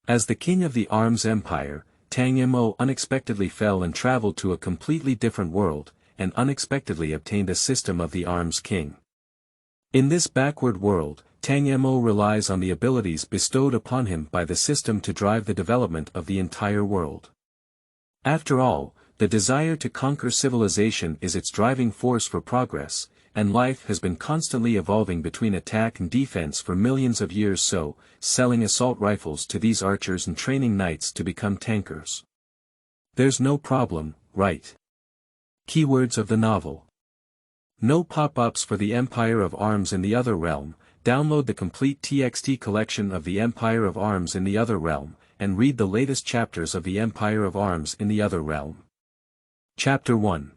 As the king of the Arms Empire, Tang Mo unexpectedly fell and traveled to a completely different world, and unexpectedly obtained a system of the Arms King. In this backward world, Tang Mo relies on the abilities bestowed upon him by the system to drive the development of the entire world. After all, the desire to conquer civilization is its driving force for progress, and life has been constantly evolving between attack and defense for millions of years, so, selling assault rifles to these archers and training knights to become tankers. There's no problem, right? Keywords of the novel. No pop-ups for the Empire of Arms in the Other Realm. Download the complete TXT collection of the Empire of Arms in the Other Realm, and read the latest chapters of the Empire of Arms in the Other Realm. Chapter 1.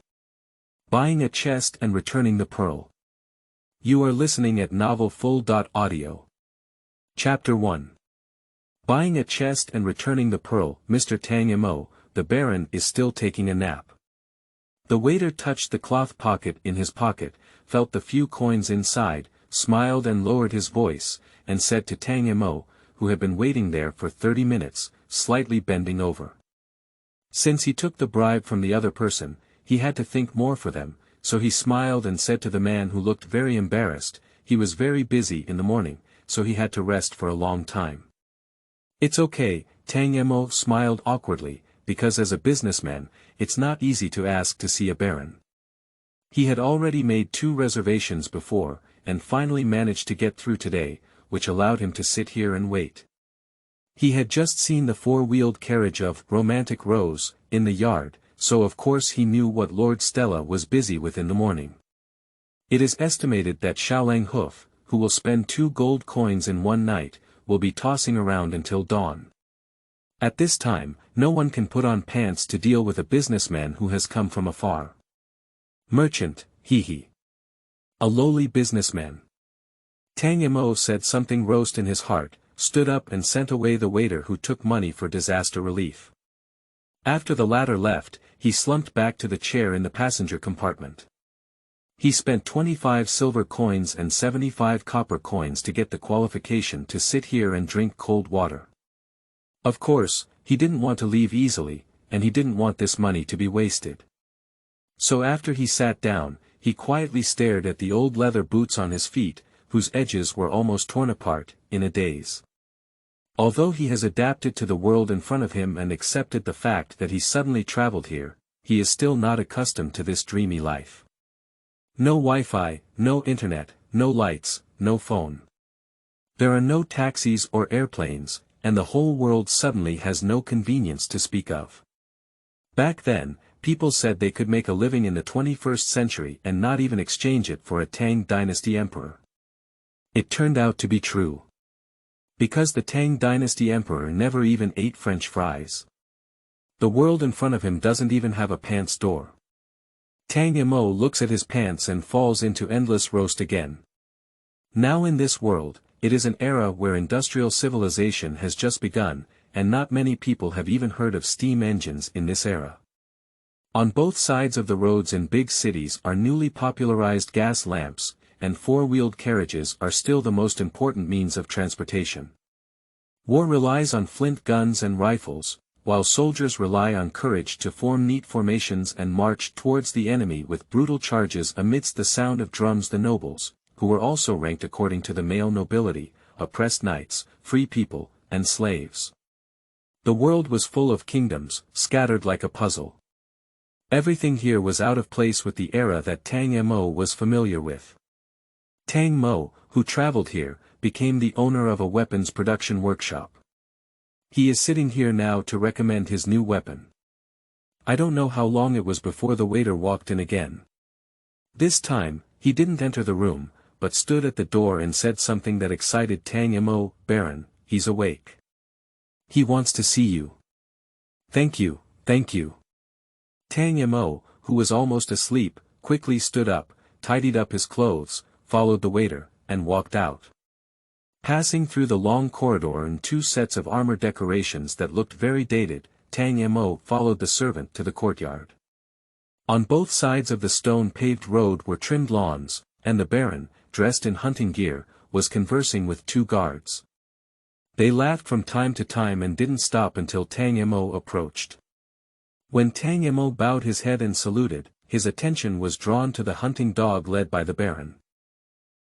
Buying a Chest and Returning the Pearl. You are listening at novelfull.audio. Chapter 1. Buying a Chest and Returning the Pearl. Mr. Tang Mo, the Baron, is still taking a nap. The waiter touched the cloth pocket in his pocket, felt the few coins inside, smiled and lowered his voice, and said to Tang Mo, who had been waiting there for 30 minutes, slightly bending over. Since he took the bribe from the other person, he had to think more for them, so he smiled and said to the man who looked very embarrassed, he was very busy in the morning, so he had to rest for a long time. It's okay, Tang Mo smiled awkwardly, because as a businessman, it's not easy to ask to see a baron. He had already made 2 reservations before, and finally managed to get through today, which allowed him to sit here and wait. He had just seen the 4-wheeled carriage of Romantic Rose in the yard, so of course he knew what Lord Stella was busy with in the morning. It is estimated that Xiaolang Hoof, who will spend 2 gold coins in one night, will be tossing around until dawn. At this time, no one can put on pants to deal with a businessman who has come from afar. Merchant, he. A lowly businessman. Tang Mo said something roast in his heart, stood up and sent away the waiter who took money for disaster relief. After the latter left, he slumped back to the chair in the passenger compartment. He spent 25 silver coins and 75 copper coins to get the qualification to sit here and drink cold water. Of course, he didn't want to leave easily, and he didn't want this money to be wasted. So after he sat down, he quietly stared at the old leather boots on his feet, whose edges were almost torn apart, in a daze. Although he has adapted to the world in front of him and accepted the fact that he suddenly traveled here, he is still not accustomed to this dreamy life. No Wi-Fi, no internet, no lights, no phone. There are no taxis or airplanes, and the whole world suddenly has no convenience to speak of. Back then, people said they could make a living in the 21st century and not even exchange it for a Tang dynasty emperor. It turned out to be true. Because the Tang dynasty emperor never even ate French fries. The world in front of him doesn't even have a pants door. Tang Mo looks at his pants and falls into endless roast again. Now in this world, it is an era where industrial civilization has just begun, and not many people have even heard of steam engines in this era. On both sides of the roads in big cities are newly popularized gas lamps, and 4-wheeled carriages are still the most important means of transportation. War relies on flint guns and rifles, while soldiers rely on courage to form neat formations and march towards the enemy with brutal charges amidst the sound of drums. The nobles, who were also ranked according to the male nobility, oppressed knights, free people, and slaves. The world was full of kingdoms, scattered like a puzzle. Everything here was out of place with the era that Tang Mo was familiar with. Tang Mo, who traveled here, became the owner of a weapons production workshop. He is sitting here now to recommend his new weapon. I don't know how long it was before the waiter walked in again. This time, he didn't enter the room, but stood at the door and said something that excited Tang Mo. Baron, he's awake. He wants to see you. Thank you, thank you. Tang Mo, who was almost asleep, quickly stood up, tidied up his clothes, followed the waiter, and walked out. Passing through the long corridor and 2 sets of armor decorations that looked very dated, Tang Mo followed the servant to the courtyard. On both sides of the stone-paved road were trimmed lawns, and the Baron, dressed in hunting gear, was conversing with 2 guards. They laughed from time to time and didn't stop until Tang Mo approached. When Tang Mo bowed his head and saluted, his attention was drawn to the hunting dog led by the Baron.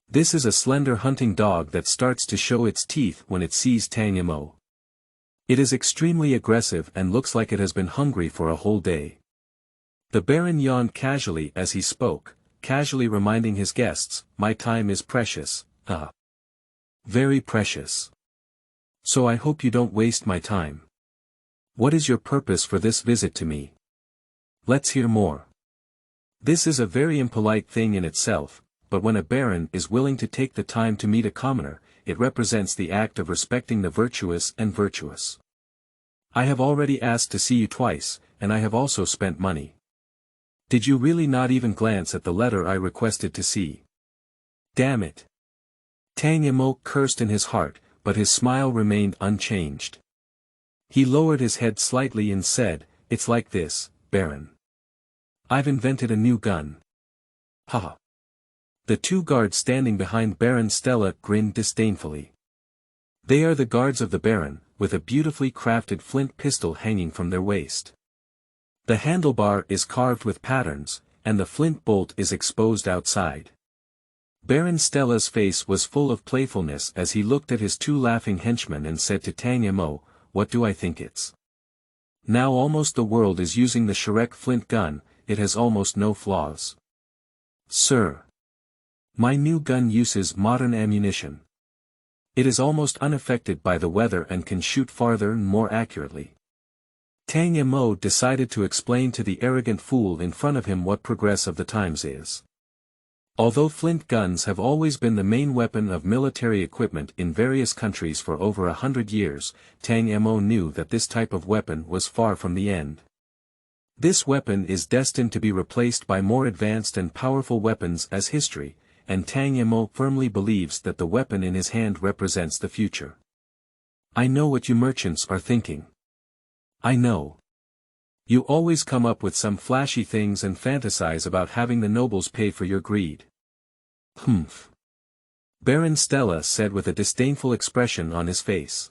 This is a slender hunting dog that starts to show its teeth when it sees Tang Mo. It is extremely aggressive and looks like it has been hungry for a whole day. The Baron yawned casually as he spoke, casually reminding his guests, "My time is precious, very precious. So I hope you don't waste my time. What is your purpose for this visit to me? Let's hear more." This is a very impolite thing in itself, but when a baron is willing to take the time to meet a commoner, it represents the act of respecting the virtuous and virtuous. "I have already asked to see you twice, and I have also spent money. Did you really not even glance at the letter I requested to see? Damn it." Tang Mo cursed in his heart, but his smile remained unchanged. He lowered his head slightly and said, "It's like this, Baron. I've invented a new gun." Haha. The two guards standing behind Baron Stella grinned disdainfully. They are the guards of the Baron, with a beautifully crafted flint pistol hanging from their waist. The handlebar is carved with patterns, and the flint bolt is exposed outside. Baron Stella's face was full of playfulness as he looked at his two laughing henchmen and said to Tang Mo, "What do I think it's? Now almost the world is using the Shrek flint gun, it has almost no flaws. Sir. My new gun uses modern ammunition. It is almost unaffected by the weather and can shoot farther and more accurately." Tang Mo decided to explain to the arrogant fool in front of him what progress of the times is. Although flint guns have always been the main weapon of military equipment in various countries for over 100 years, Tang Mo knew that this type of weapon was far from the end. This weapon is destined to be replaced by more advanced and powerful weapons as history, and Tang Mo firmly believes that the weapon in his hand represents the future. "I know what you merchants are thinking. I know. You always come up with some flashy things and fantasize about having the nobles pay for your greed." "Humph," Baron Stella said with a disdainful expression on his face.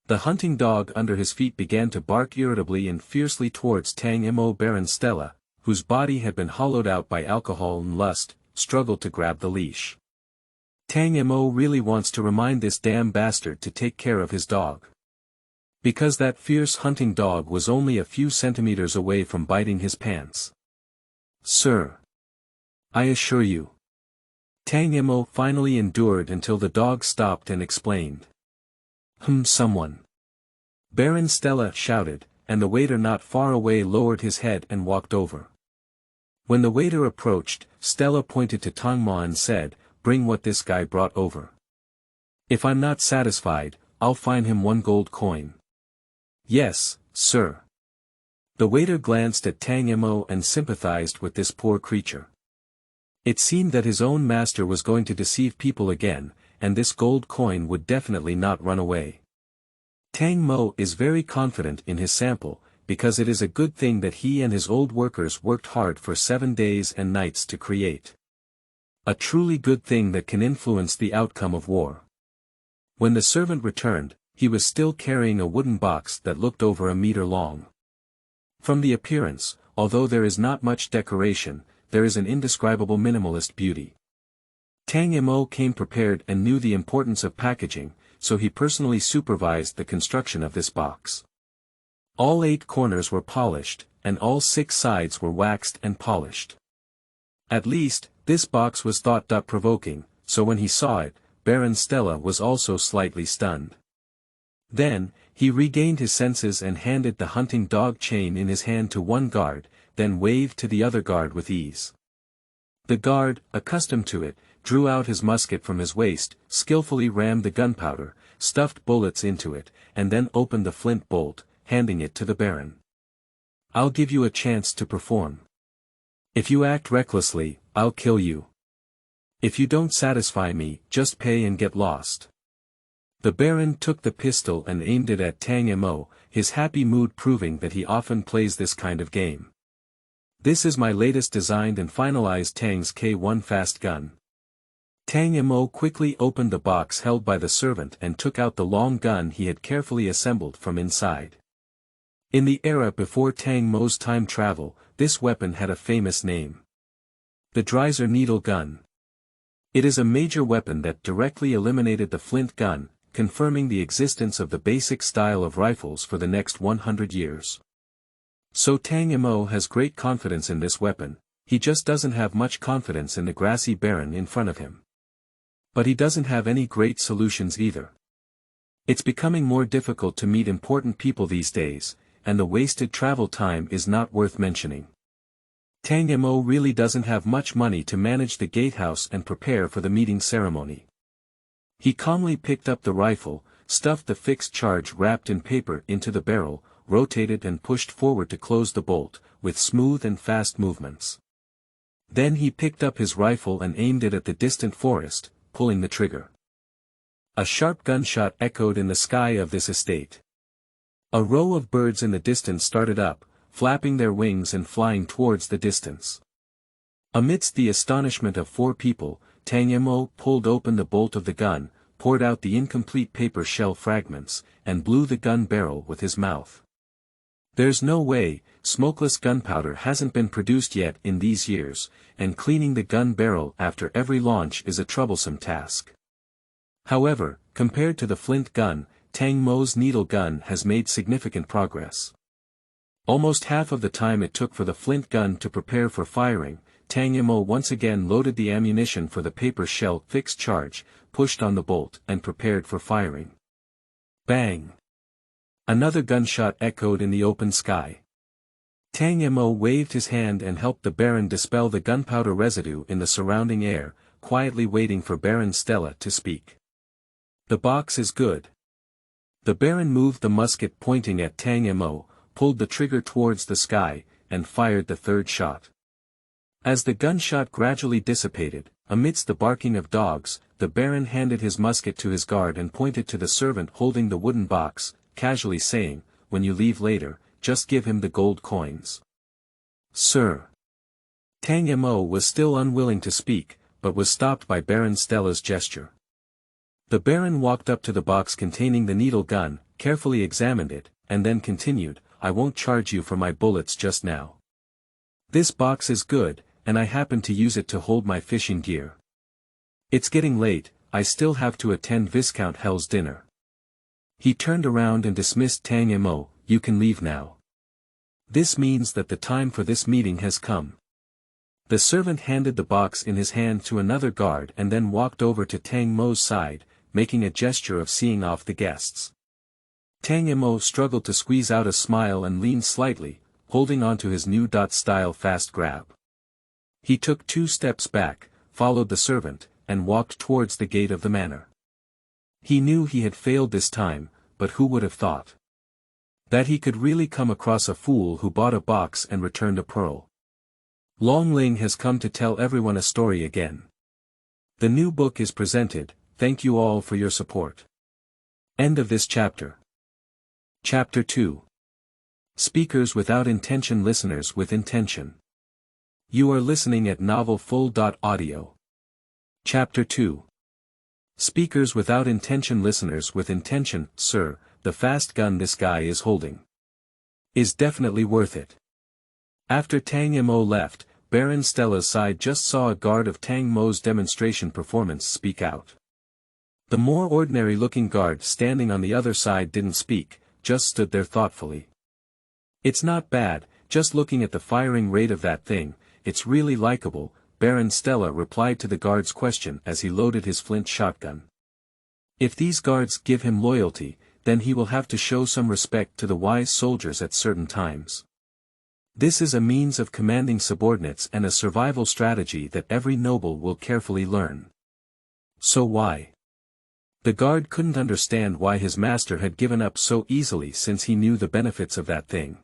The hunting dog under his feet began to bark irritably and fiercely towards Tang Mo. Baron Stella, whose body had been hollowed out by alcohol and lust, struggled to grab the leash. Tang Mo really wants to remind this damn bastard to take care of his dog. Because that fierce hunting dog was only a few centimeters away from biting his pants. "Sir. I assure you." Tang Mo finally endured until the dog stopped and explained. Someone." Baron Stella shouted, and the waiter not far away lowered his head and walked over. When the waiter approached, Stella pointed to Tang Mo and said, "Bring what this guy brought over. If I'm not satisfied, I'll fine him 1 gold coin." "Yes, sir." The waiter glanced at Tang Mo and sympathized with this poor creature. It seemed that his own master was going to deceive people again, and this gold coin would definitely not run away. Tang Mo is very confident in his sample, because it is a good thing that he and his old workers worked hard for 7 days and nights to create. A truly good thing that can influence the outcome of war. When the servant returned, he was still carrying a wooden box that looked over a meter long. From the appearance, although there is not much decoration, there is an indescribable minimalist beauty. Tang Mo came prepared and knew the importance of packaging, so he personally supervised the construction of this box. All 8 corners were polished, and all 6 sides were waxed and polished. At least, this box was thought-provoking, so when he saw it, Baron Stella was also slightly stunned. Then, he regained his senses and handed the hunting dog chain in his hand to one guard, then waved to the other guard with ease. The guard, accustomed to it, drew out his musket from his waist, skillfully rammed the gunpowder, stuffed bullets into it, and then opened the flint bolt, handing it to the Baron. "I'll give you a chance to perform. If you act recklessly, I'll kill you. If you don't satisfy me, just pay and get lost." The Baron took the pistol and aimed it at Tang Mo, his happy mood proving that he often plays this kind of game. "This is my latest designed and finalized Tang's K1 fast gun. Tang Mo quickly opened the box held by the servant and took out the long gun he had carefully assembled from inside. In the era before Tang Mo's time travel, this weapon had a famous name. The Dreiser Needle Gun. It is a major weapon that directly eliminated the flint gun, confirming the existence of the basic style of rifles for the next 100 years. So Tang Mo has great confidence in this weapon, he just doesn't have much confidence in the grassy baron in front of him. But he doesn't have any great solutions either. It's becoming more difficult to meet important people these days, and the wasted travel time is not worth mentioning. Tang Mo really doesn't have much money to manage the gatehouse and prepare for the meeting ceremony. He calmly picked up the rifle, stuffed the fixed charge wrapped in paper into the barrel, rotated and pushed forward to close the bolt, with smooth and fast movements. Then he picked up his rifle and aimed it at the distant forest, pulling the trigger. A sharp gunshot echoed in the sky of this estate. A row of birds in the distance started up, flapping their wings and flying towards the distance. Amidst the astonishment of four people, Tang Mo pulled open the bolt of the gun, poured out the incomplete paper shell fragments, and blew the gun barrel with his mouth. There's no way, smokeless gunpowder hasn't been produced yet in these years, and cleaning the gun barrel after every launch is a troublesome task. However, compared to the flint gun, Tang Mo's needle gun has made significant progress. Almost half of the time it took for the flint gun to prepare for firing, Tang Mo once again loaded the ammunition for the paper shell fixed charge, pushed on the bolt and prepared for firing. Bang! Another gunshot echoed in the open sky. Tang Mo waved his hand and helped the Baron dispel the gunpowder residue in the surrounding air, quietly waiting for Baron Stella to speak. The box is good. The Baron moved the musket pointing at Tang Mo, pulled the trigger towards the sky, and fired the third shot. As the gunshot gradually dissipated, amidst the barking of dogs, the Baron handed his musket to his guard and pointed to the servant holding the wooden box, casually saying, "When you leave later, just give him the gold coins." "Sir." Tang Mo was still unwilling to speak, but was stopped by Baron Stella's gesture. The Baron walked up to the box containing the needle gun, carefully examined it, and then continued, "I won't charge you for my bullets just now. This box is good, and I happen to use it to hold my fishing gear. It's getting late, I still have to attend Viscount Hell's dinner." He turned around and dismissed Tang Mo, "You can leave now. This means that the time for this meeting has come." The servant handed the box in his hand to another guard and then walked over to Tang Mo's side, making a gesture of seeing off the guests. Tang Mo struggled to squeeze out a smile and leaned slightly, holding onto his new style fast grab. He took 2 steps back, followed the servant, and walked towards the gate of the manor. He knew he had failed this time, but who would have thought that he could really come across a fool who bought a box and returned a pearl. Long Ling has come to tell everyone a story again. The new book is presented. Thank you all for your support. End of this chapter. Chapter 2. Speakers without intention, listeners with intention. You are listening at novelfull.audio. Chapter 2. Speakers without intention, listeners with intention. Sir, the fast gun this guy is holding is definitely worth it. After Tang Mo left, Baron Stella's side just saw a guard of Tang Mo's demonstration performance speak out. The more ordinary-looking guard standing on the other side didn't speak, just stood there thoughtfully. "It's not bad, just looking at the firing rate of that thing, it's really likable," Baron Stella replied to the guard's question as he loaded his flint shotgun. "If these guards give him loyalty, then he will have to show some respect to the wise soldiers at certain times. This is a means of commanding subordinates and a survival strategy that every noble will carefully learn." So why? The guard couldn't understand why his master had given up so easily since he knew the benefits of that thing.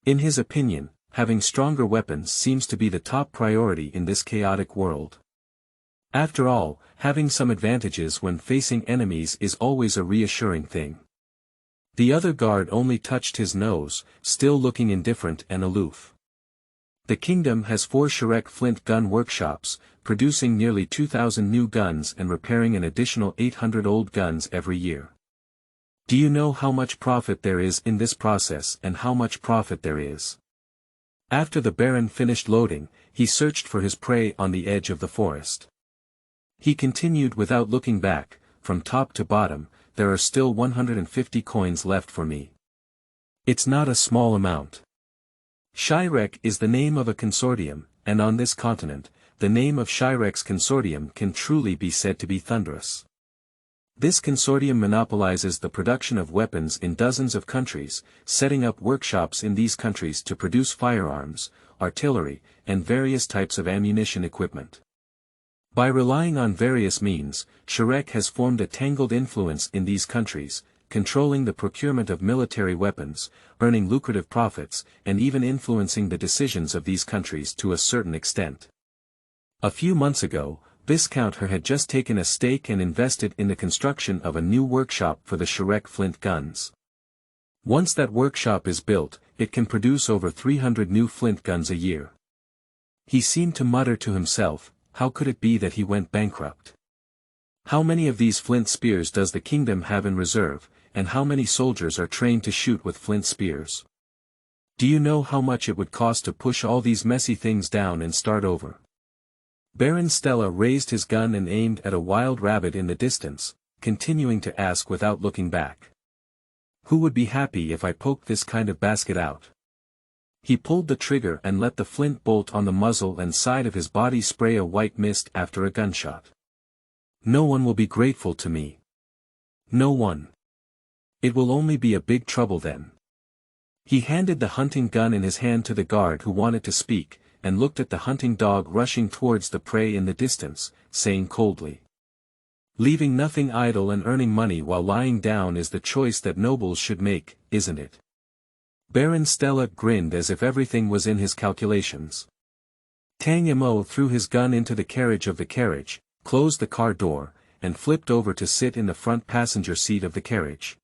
In his opinion, having stronger weapons seems to be the top priority in this chaotic world. After all, having some advantages when facing enemies is always a reassuring thing. The other guard only touched his nose, still looking indifferent and aloof. The kingdom has 4 Shrek flint gun workshops, producing nearly 2,000 new guns and repairing an additional 800 old guns every year. Do you know how much profit there is in this process and how much profit there is? After the Baron finished loading, he searched for his prey on the edge of the forest. He continued without looking back, from top to bottom, there are still 150 coins left for me. It's not a small amount. Shirek is the name of a consortium, and on this continent, the name of Shirek's consortium can truly be said to be thunderous. This consortium monopolizes the production of weapons in dozens of countries, setting up workshops in these countries to produce firearms, artillery, and various types of ammunition equipment. By relying on various means, Shirek has formed a tangled influence in these countries, controlling the procurement of military weapons, earning lucrative profits, and even influencing the decisions of these countries to a certain extent. A few months ago, Viscount Her had just taken a stake and invested in the construction of a new workshop for the Shirek flint guns. Once that workshop is built, it can produce over 300 new flint guns a year. He seemed to mutter to himself, how could it be that he went bankrupt? How many of these flint spears does the kingdom have in reserve, and how many soldiers are trained to shoot with flint spears? Do you know how much it would cost to push all these messy things down and start over? Baron Stella raised his gun and aimed at a wild rabbit in the distance, continuing to ask without looking back. Who would be happy if I poked this kind of basket out? He pulled the trigger and let the flint bolt on the muzzle and side of his body spray a white mist after a gunshot. No one will be grateful to me. No one. It will only be a big trouble then. He handed the hunting gun in his hand to the guard who wanted to speak, and looked at the hunting dog rushing towards the prey in the distance, saying coldly. Leaving nothing idle and earning money while lying down is the choice that nobles should make, isn't it? Baron Stella grinned as if everything was in his calculations. Tang Mo threw his gun into the carriage of the carriage, closed the car door, and flipped over to sit in the front passenger seat of the carriage.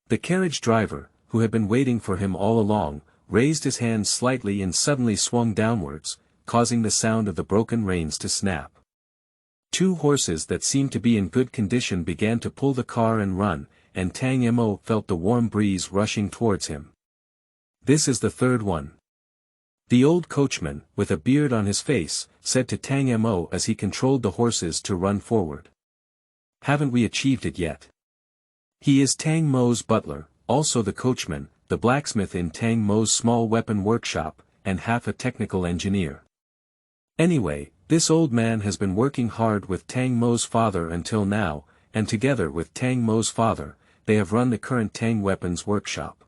The carriage driver, who had been waiting for him all along, raised his hand slightly and suddenly swung downwards, causing the sound of the broken reins to snap. 2 horses that seemed to be in good condition began to pull the car and run, and Tang Mo felt the warm breeze rushing towards him. This is the 3rd one. The old coachman, with a beard on his face, said to Tang Mo as he controlled the horses to run forward. Haven't we achieved it yet? He is Tang Mo's butler, also the coachman, the blacksmith in Tang Mo's small weapon workshop, and half a technical engineer. Anyway, this old man has been working hard with Tang Mo's father until now, and together with Tang Mo's father, they have run the current Tang Weapons Workshop.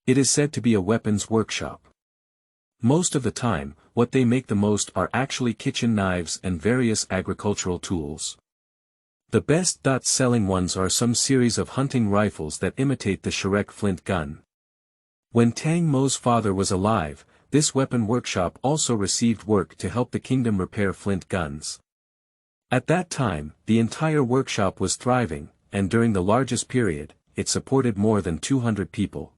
It is said to be a weapons workshop. Most of the time, what they make the most are actually kitchen knives and various agricultural tools. The best-selling ones are some series of hunting rifles that imitate the Shirek flint gun. When Tang Mo's father was alive, this weapon workshop also received work to help the kingdom repair flint guns. At that time, the entire workshop was thriving, and during the largest period, it supported more than 200 people.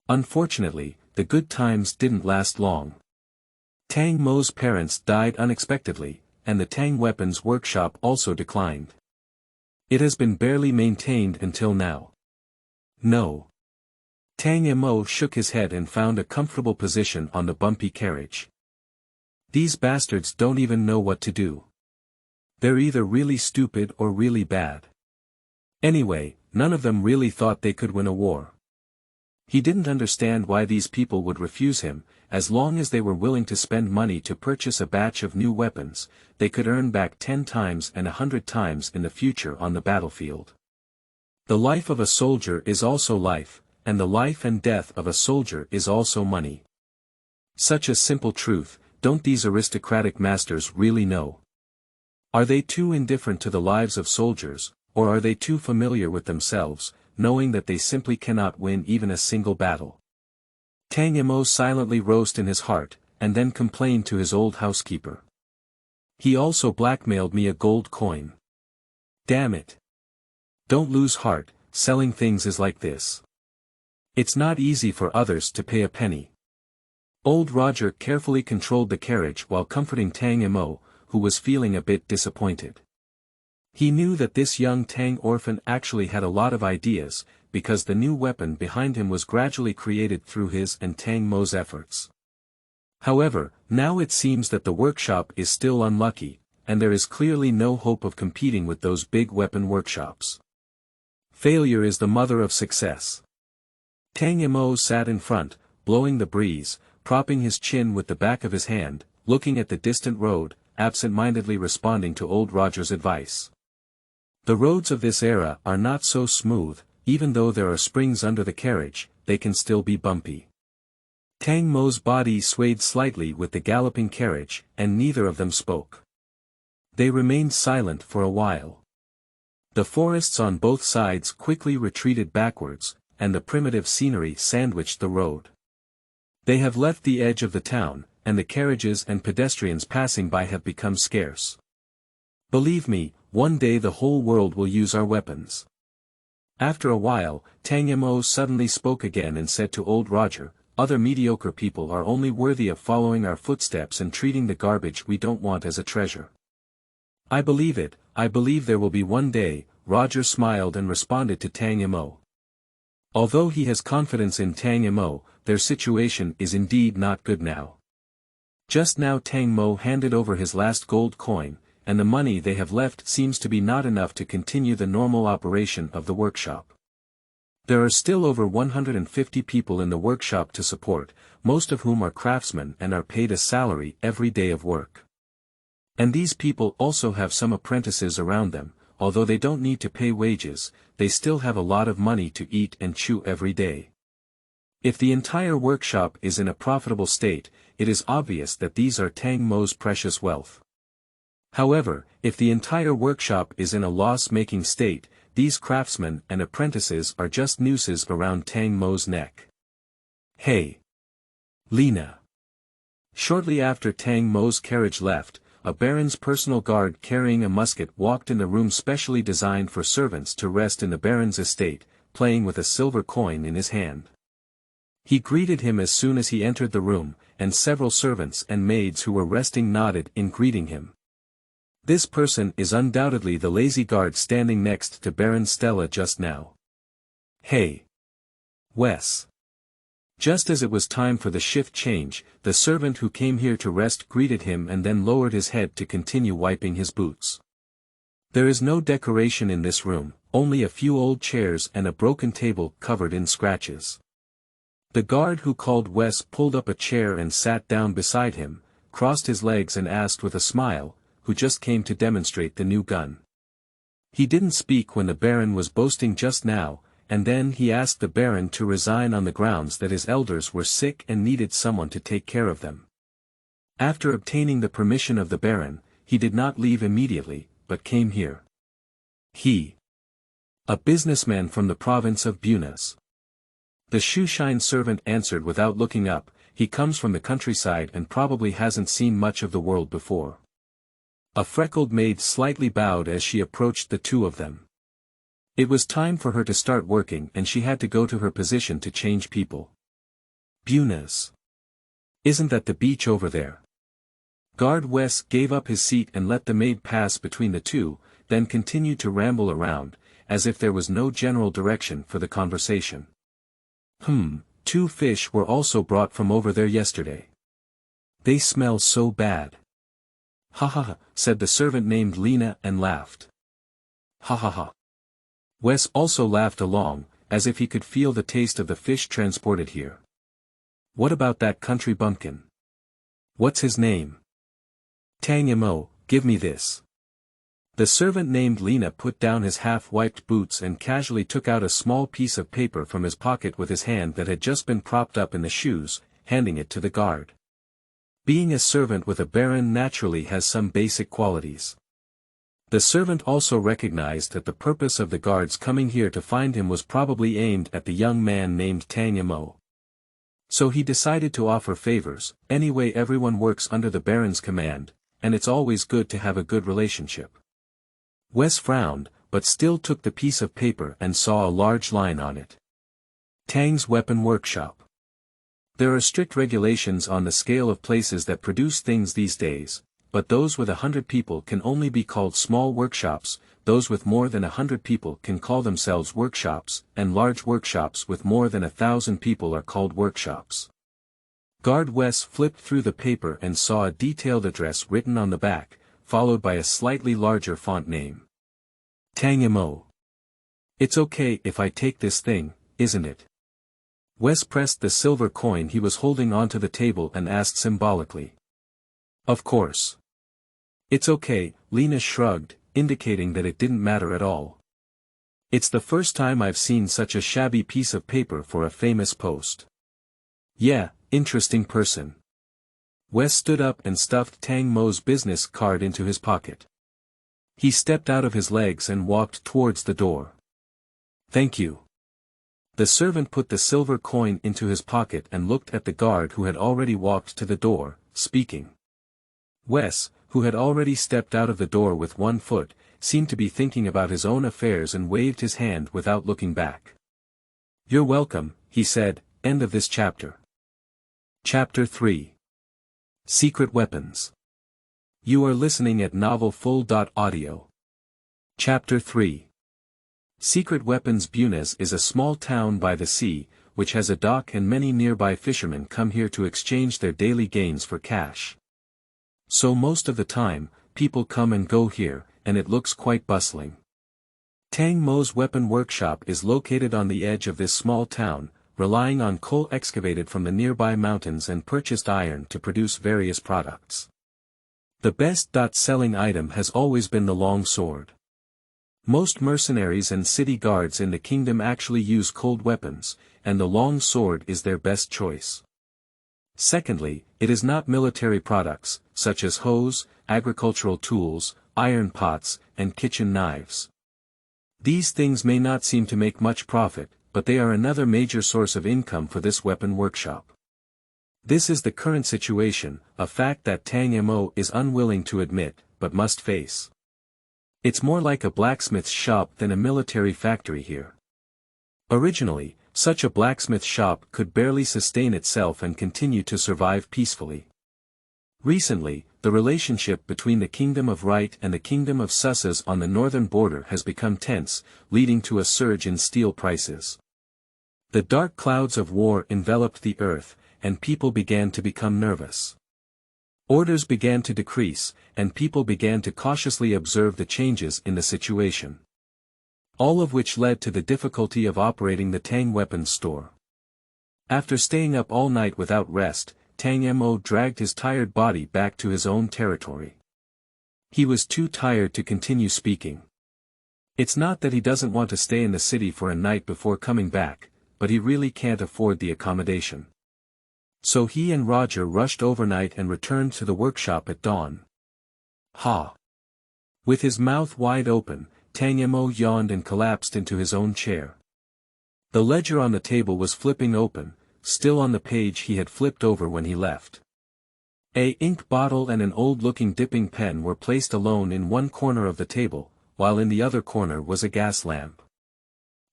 Unfortunately, the good times didn't last long. Tang Mo's parents died unexpectedly, and the Tang Weapons Workshop also declined. It has been barely maintained until now. No. Tang Mo shook his head and found a comfortable position on the bumpy carriage. These bastards don't even know what to do. They're either really stupid or really bad. Anyway, none of them really thought they could win a war. He didn't understand why these people would refuse him. As long as they were willing to spend money to purchase a batch of new weapons, they could earn back 10 times and 100 times in the future on the battlefield. The life of a soldier is also life, and the life and death of a soldier is also money. Such a simple truth, don't these aristocratic masters really know? Are they too indifferent to the lives of soldiers, or are they too familiar with themselves, knowing that they simply cannot win even a single battle? Tang Mo silently roasted in his heart, and then complained to his old housekeeper. He also blackmailed me a gold coin. Damn it. Don't lose heart, selling things is like this. It's not easy for others to pay a penny. Old Roger carefully controlled the carriage while comforting Tang Mo, who was feeling a bit disappointed. He knew that this young Tang orphan actually had a lot of ideas, because the new weapon behind him was gradually created through his and Tang Mo's efforts. However, now it seems that the workshop is still unlucky, and there is clearly no hope of competing with those big weapon workshops. Failure is the mother of success. Tang Mo sat in front, blowing the breeze, propping his chin with the back of his hand, looking at the distant road, absent-mindedly responding to old Roger's advice. The roads of this era are not so smooth, even though there are springs under the carriage, they can still be bumpy. Tang Mo's body swayed slightly with the galloping carriage, and neither of them spoke. They remained silent for a while. The forests on both sides quickly retreated backwards, and the primitive scenery sandwiched the road. They have left the edge of the town, and the carriages and pedestrians passing by have become scarce. Believe me, one day the whole world will use our weapons. After a while, Tang Mo suddenly spoke again and said to old Roger, "Other mediocre people are only worthy of following our footsteps and treating the garbage we don't want as a treasure." "I believe it, I believe there will be one day," Roger smiled and responded to Tang Mo. Although he has confidence in Tang Mo, their situation is indeed not good now. Just now Tang Mo handed over his last gold coin, and the money they have left seems to be not enough to continue the normal operation of the workshop. There are still over 150 people in the workshop to support, most of whom are craftsmen and are paid a salary every day of work. And these people also have some apprentices around them, although they don't need to pay wages, they still have a lot of money to eat and chew every day. If the entire workshop is in a profitable state, it is obvious that these are Tang Mo's precious wealth. However, if the entire workshop is in a loss-making state, these craftsmen and apprentices are just nooses around Tang Mo's neck. "Hey! Lena!" Shortly after Tang Mo's carriage left, a baron's personal guard carrying a musket walked in the room specially designed for servants to rest in the baron's estate, playing with a silver coin in his hand. He greeted him as soon as he entered the room, and several servants and maids who were resting nodded in greeting him. This person is undoubtedly the lazy guard standing next to Baron Stella just now. "Hey! Wes!" Just as it was time for the shift change, the servant who came here to rest greeted him and then lowered his head to continue wiping his boots. There is no decoration in this room, only a few old chairs and a broken table covered in scratches. The guard who called Wes pulled up a chair and sat down beside him, crossed his legs and asked with a smile, "Who just came to demonstrate the new gun?" He didn't speak when the Baron was boasting just now, and then he asked the Baron to resign on the grounds that his elders were sick and needed someone to take care of them. After obtaining the permission of the Baron, he did not leave immediately, but came here. A businessman from the province of Bunas. The shoeshine servant answered without looking up, "He comes from the countryside and probably hasn't seen much of the world before." A freckled maid slightly bowed as she approached the two of them. It was time for her to start working and she had to go to her position to change people. "Bunas. Isn't that the beach over there?" Guard Wes gave up his seat and let the maid pass between the two, then continued to ramble around, as if there was no general direction for the conversation. 2 fish were also brought from over there yesterday. They smell so bad." "Ha ha ha," said the servant named Lena and laughed. "Ha ha ha." Wes also laughed along, as if he could feel the taste of the fish transported here. "What about that country bumpkin? What's his name?" "Tang Mo, give me this." The servant named Lena put down his half-wiped boots and casually took out a small piece of paper from his pocket with his hand that had just been propped up in the shoes, handing it to the guard. Being a servant with a baron naturally has some basic qualities. The servant also recognized that the purpose of the guards coming here to find him was probably aimed at the young man named Tang Mo. So he decided to offer favors. Anyway, everyone works under the baron's command, and it's always good to have a good relationship. Wes frowned, but still took the piece of paper and saw a large line on it. Tang's Weapon Workshop. There are strict regulations on the scale of places that produce things these days, but those with 100 people can only be called small workshops, those with more than 100 people can call themselves workshops, and large workshops with more than 1,000 people are called workshops. Guard Wes flipped through the paper and saw a detailed address written on the back, followed by a slightly larger font name. Tang Mo. It's okay if I take this thing, isn't it? Wes pressed the silver coin he was holding onto the table and asked symbolically. Of course. It's okay, Lena shrugged, indicating that it didn't matter at all. It's the first time I've seen such a shabby piece of paper for a famous post. Yeah, interesting person. Wes stood up and stuffed Tang Mo's business card into his pocket. He stepped out of his legs and walked towards the door. Thank you. The servant put the silver coin into his pocket and looked at the guard who had already walked to the door, speaking. Wes, who had already stepped out of the door with one foot, seemed to be thinking about his own affairs and waved his hand without looking back. You're welcome, he said, end of this chapter. Chapter 3. Secret Weapons. You are listening at novelfull.audio. Chapter 3. Secret Weapons. Buenos is a small town by the sea, which has a dock and many nearby fishermen come here to exchange their daily gains for cash. So most of the time, people come and go here, and it looks quite bustling. Tang Mo's weapon workshop is located on the edge of this small town, relying on coal excavated from the nearby mountains and purchased iron to produce various products. The best-selling item has always been the long sword. Most mercenaries and city guards in the kingdom actually use cold weapons, and the long sword is their best choice. Secondly, it is not military products, such as hoes, agricultural tools, iron pots, and kitchen knives. These things may not seem to make much profit, but they are another major source of income for this weapon workshop. This is the current situation, a fact that Tang Mo is unwilling to admit, but must face. It's more like a blacksmith's shop than a military factory here. Originally, such a blacksmith shop could barely sustain itself and continue to survive peacefully. Recently, the relationship between the Kingdom of Right and the Kingdom of Susses on the northern border has become tense, leading to a surge in steel prices. The dark clouds of war enveloped the earth, and people began to become nervous. Orders began to decrease, and people began to cautiously observe the changes in the situation. All of which led to the difficulty of operating the Tang weapons store. After staying up all night without rest, Tang Mo dragged his tired body back to his own territory. He was too tired to continue speaking. It's not that he doesn't want to stay in the city for a night before coming back, but he really can't afford the accommodation. So he and Roger rushed overnight and returned to the workshop at dawn. Ha! With his mouth wide open, Tang Mo yawned and collapsed into his own chair. The ledger on the table was flipping open, still on the page he had flipped over when he left. An ink bottle and an old-looking dipping pen were placed alone in one corner of the table, while in the other corner was a gas lamp.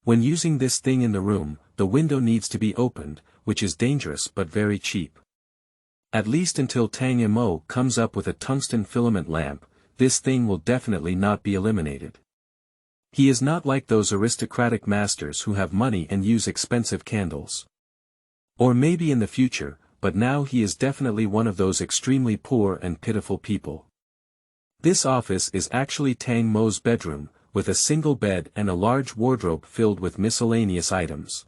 When using this thing in the room, the window needs to be opened, which is dangerous but very cheap. At least until Tang Mo comes up with a tungsten filament lamp, this thing will definitely not be eliminated. He is not like those aristocratic masters who have money and use expensive candles. Or maybe in the future, but now he is definitely one of those extremely poor and pitiful people. This office is actually Tang Mo's bedroom, with a single bed and a large wardrobe filled with miscellaneous items.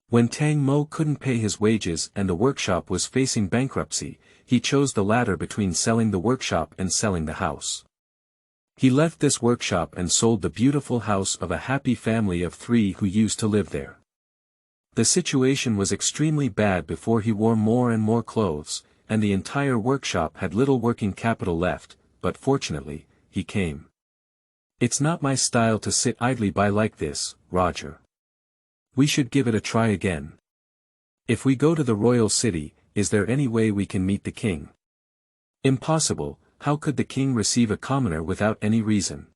When Tang Mo couldn't pay his wages and the workshop was facing bankruptcy, he chose the latter between selling the workshop and selling the house. He left this workshop and sold the beautiful house of a happy family of 3 who used to live there. The situation was extremely bad before he wore more and more clothes, and the entire workshop had little working capital left, but fortunately, he came. It's not my style to sit idly by like this, Roger. We should give it a try again. If we go to the royal city, is there any way we can meet the king? Impossible. How could the king receive a commoner without any reason?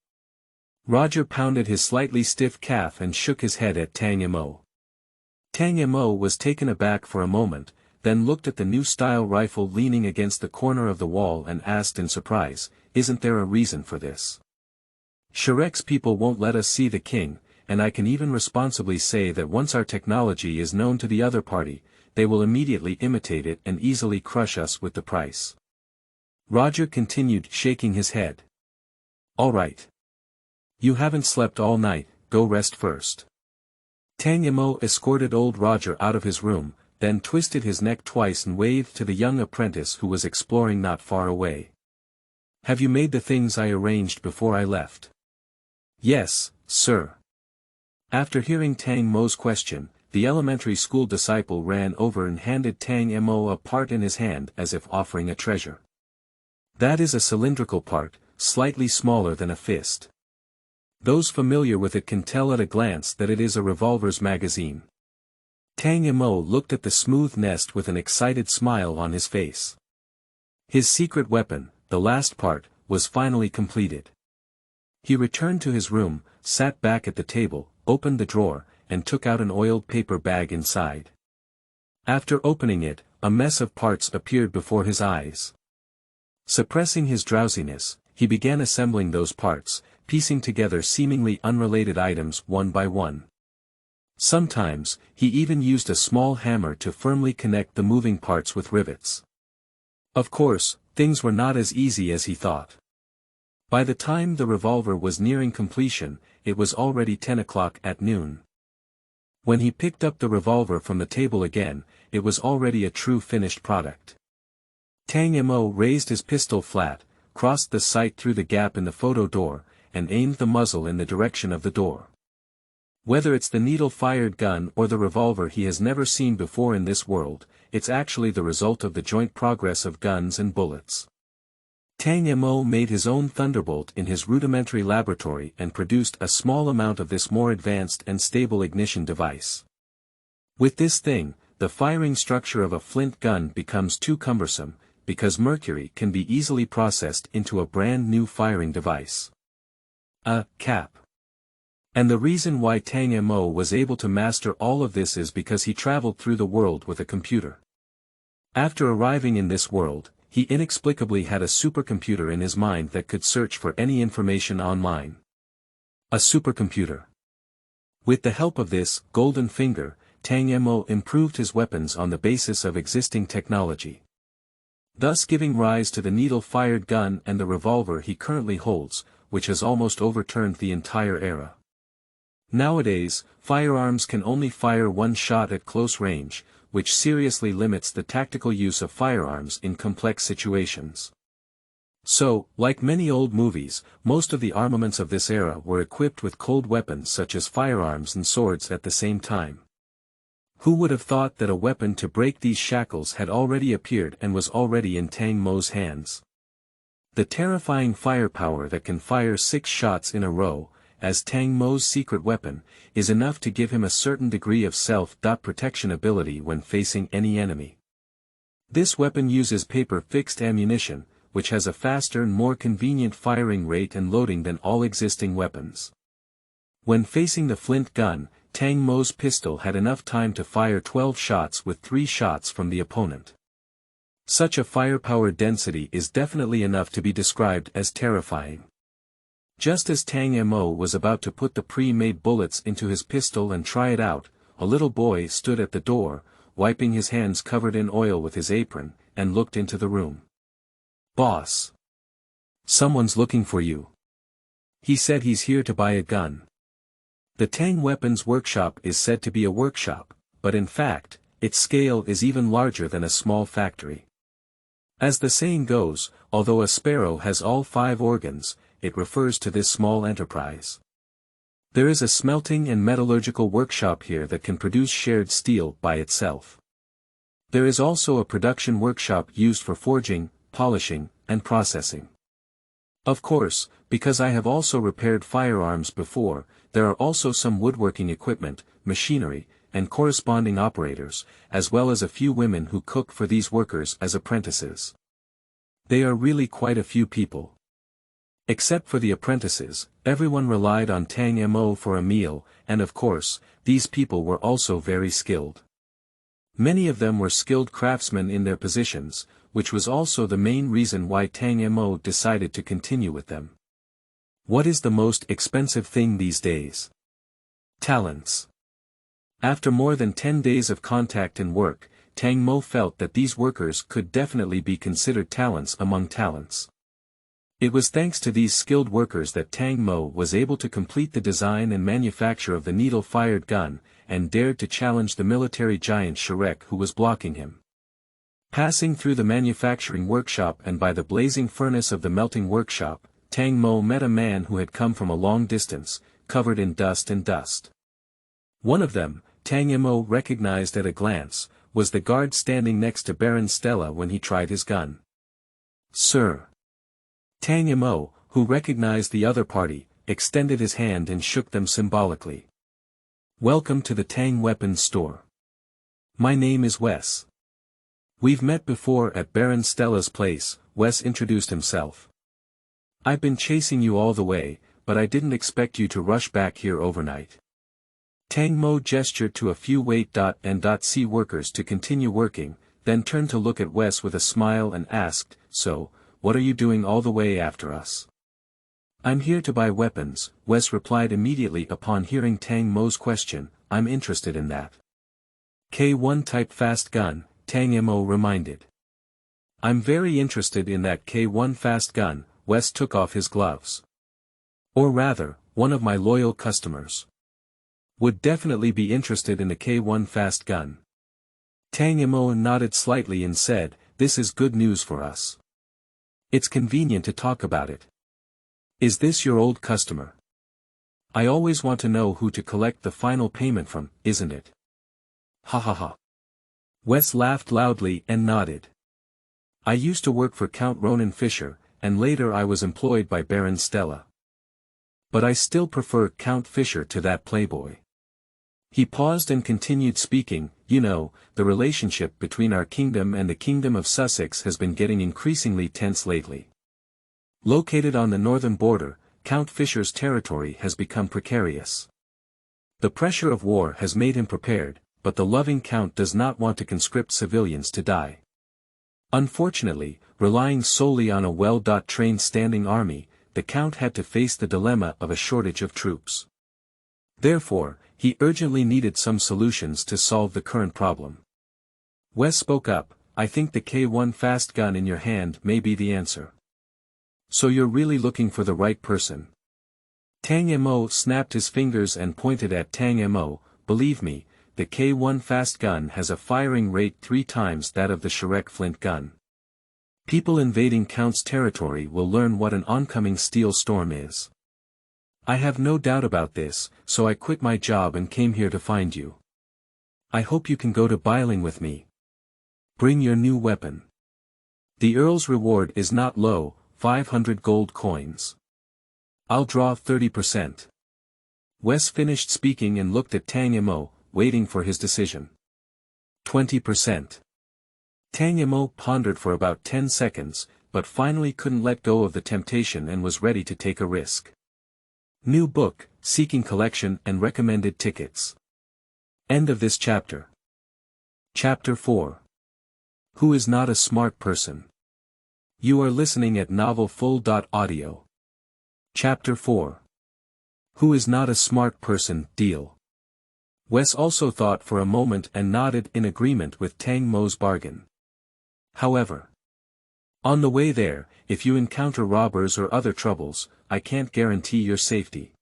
Roger pounded his slightly stiff calf and shook his head at Tang Mo. Tang Mo was taken aback for a moment, then looked at the new style rifle leaning against the corner of the wall and asked in surprise, "Isn't there a reason for this? Shrek's people won't let us see the king, and I can even responsibly say that once our technology is known to the other party, they will immediately imitate it and easily crush us with the price." Roger continued, shaking his head. "All right. You haven't slept all night, go rest first." Tang Mo escorted old Roger out of his room, then twisted his neck twice and waved to the young apprentice who was exploring not far away. "Have you made the things I arranged before I left?" "Yes, sir." After hearing Tang Mo's question, the elementary school disciple ran over and handed Tang Mo a part in his hand as if offering a treasure. "That is a cylindrical part, slightly smaller than a fist. Those familiar with it can tell at a glance that it is a revolver's magazine." Tang Mo looked at the smooth nest with an excited smile on his face. His secret weapon, the last part, was finally completed. He returned to his room, sat back at the table, opened the drawer, and took out an oiled paper bag inside. After opening it, a mess of parts appeared before his eyes. Suppressing his drowsiness, he began assembling those parts, piecing together seemingly unrelated items one by one. Sometimes, he even used a small hammer to firmly connect the moving parts with rivets. Of course, things were not as easy as he thought. By the time the revolver was nearing completion, it was already 10 o'clock at noon. When he picked up the revolver from the table again, it was already a true finished product. Tang Mo raised his pistol flat, crossed the sight through the gap in the photo door, and aimed the muzzle in the direction of the door. Whether it's the needle-fired gun or the revolver he has never seen before in this world, it's actually the result of the joint progress of guns and bullets. Tang Mo made his own thunderbolt in his rudimentary laboratory and produced a small amount of this more advanced and stable ignition device. With this thing, the firing structure of a flint gun becomes too cumbersome, because mercury can be easily processed into a brand new firing device. A cap. And the reason why Tang Mo was able to master all of this is because he traveled through the world with a computer. After arriving in this world, he inexplicably had a supercomputer in his mind that could search for any information online. A supercomputer. With the help of this golden finger, Tang Mo improved his weapons on the basis of existing technology, thus giving rise to the needle-fired gun and the revolver he currently holds, which has almost overturned the entire era. Nowadays, firearms can only fire one shot at close range, which seriously limits the tactical use of firearms in complex situations. So, like many old movies, most of the armaments of this era were equipped with cold weapons such as firearms and swords at the same time. Who would have thought that a weapon to break these shackles had already appeared and was already in Tang Mo's hands? The terrifying firepower that can fire 6 shots in a row, as Tang Mo's secret weapon, is enough to give him a certain degree of self-protection ability when facing any enemy. This weapon uses paper-fixed ammunition, which has a faster and more convenient firing rate and loading than all existing weapons. When facing the flint gun, Tang Mo's pistol had enough time to fire 12 shots with 3 shots from the opponent. Such a firepower density is definitely enough to be described as terrifying. Just as Tang Mo was about to put the pre-made bullets into his pistol and try it out, a little boy stood at the door, wiping his hands covered in oil with his apron, and looked into the room. "Boss. Someone's looking for you. He said he's here to buy a gun." The Tang Weapons Workshop is said to be a workshop, but in fact, its scale is even larger than a small factory. As the saying goes, although a sparrow has all 5 organs, it refers to this small enterprise. There is a smelting and metallurgical workshop here that can produce shared steel by itself. There is also a production workshop used for forging, polishing, and processing. Of course, because I have also repaired firearms before, there are also some woodworking equipment, machinery, and corresponding operators, as well as a few women who cook for these workers as apprentices. They are really quite a few people. Except for the apprentices, everyone relied on Tang Mo for a meal, and of course, these people were also very skilled. Many of them were skilled craftsmen in their positions, which was also the main reason why Tang Mo decided to continue with them. What is the most expensive thing these days? Talents. After more than 10 days of contact and work, Tang Mo felt that these workers could definitely be considered talents among talents. It was thanks to these skilled workers that Tang Mo was able to complete the design and manufacture of the needle-fired gun, and dared to challenge the military giant Shrek who was blocking him. Passing through the manufacturing workshop and by the blazing furnace of the melting workshop, Tang Mo met a man who had come from a long distance, covered in dust and dust. One of them, Tang Mo recognized at a glance, was the guard standing next to Baron Stella when he tried his gun. "Sir." Tang Mo, who recognized the other party, extended his hand and shook them symbolically. "Welcome to the Tang Weapons Store. My name is Wes. We've met before at Baron Stella's place," Wes introduced himself. "I've been chasing you all the way, but I didn't expect you to rush back here overnight." Tang Mo gestured to a few wait.and.c workers to continue working, then turned to look at Wes with a smile and asked, "So, what are you doing all the way after us?" "I'm here to buy weapons," Wes replied immediately upon hearing Tang Mo's question. "I'm interested in that." "K1 type fast gun," Tang Mo reminded. "I'm very interested in that K1 fast gun," Wes took off his gloves. "Or rather, one of my loyal customers would definitely be interested in a K1 fast gun." Tang Mo nodded slightly and said, "This is good news for us. It's convenient to talk about it. Is this your old customer? I always want to know who to collect the final payment from, isn't it?" "Ha ha ha." Wes laughed loudly and nodded. "I used to work for Count Ronan Fischer, and later I was employed by Baron Stella. But I still prefer Count Fischer to that playboy." He paused and continued speaking. "You know, the relationship between our kingdom and the Kingdom of Sussex has been getting increasingly tense lately. Located on the northern border, Count Fischer's territory has become precarious. The pressure of war has made him prepared, but the loving Count does not want to conscript civilians to die. Unfortunately, relying solely on a well-trained standing army, the Count had to face the dilemma of a shortage of troops. Therefore, he urgently needed some solutions to solve the current problem." Wes spoke up, "I think the K1 fast gun in your hand may be the answer. So you're really looking for the right person." Tang Mo snapped his fingers and pointed at Tang Mo. "Believe me, the K1 fast gun has a firing rate 3 times that of the Shrek flint gun. People invading Count's territory will learn what an oncoming steel storm is. I have no doubt about this, so I quit my job and came here to find you. I hope you can go to Biling with me. Bring your new weapon. The Earl's reward is not low, 500 gold coins. I'll draw 30%. Wes finished speaking and looked at Tang Mo, waiting for his decision. 20%. Tang Mo pondered for about 10 seconds, but finally couldn't let go of the temptation and was ready to take a risk. New book, seeking collection and recommended tickets. End of this chapter. Chapter 4. Who is not a smart person? You are listening at novelfull.audio. Chapter 4. Who is not a smart person? Deal. Wes also thought for a moment and nodded in agreement with Tang Mo's bargain. However, on the way there, if you encounter robbers or other troubles, I can't guarantee your safety.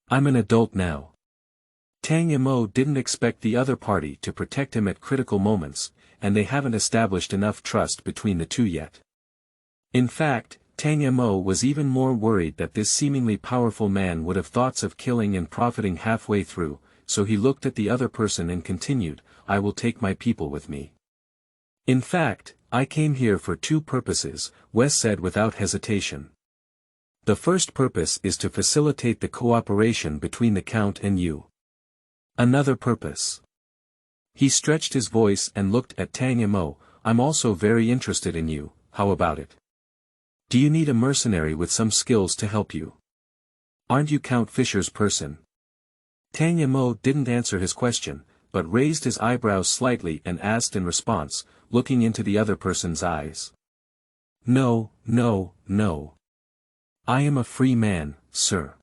I'm an adult now. Tang Mo didn't expect the other party to protect him at critical moments, and they haven't established enough trust between the two yet. In fact, Tang Mo was even more worried that this seemingly powerful man would have thoughts of killing and profiting halfway through, so he looked at the other person and continued, "I will take my people with me. In fact, I came here for 2 purposes," Wes said without hesitation. "The first purpose is to facilitate the cooperation between the Count and you. Another purpose." He stretched his voice and looked at Tang Mo, "I'm also very interested in you, how about it? Do you need a mercenary with some skills to help you? Aren't you Count Fischer's person?" Tang Mo didn't answer his question, but raised his eyebrows slightly and asked in response, looking into the other person's eyes. No, no, no. I am a free man, sir.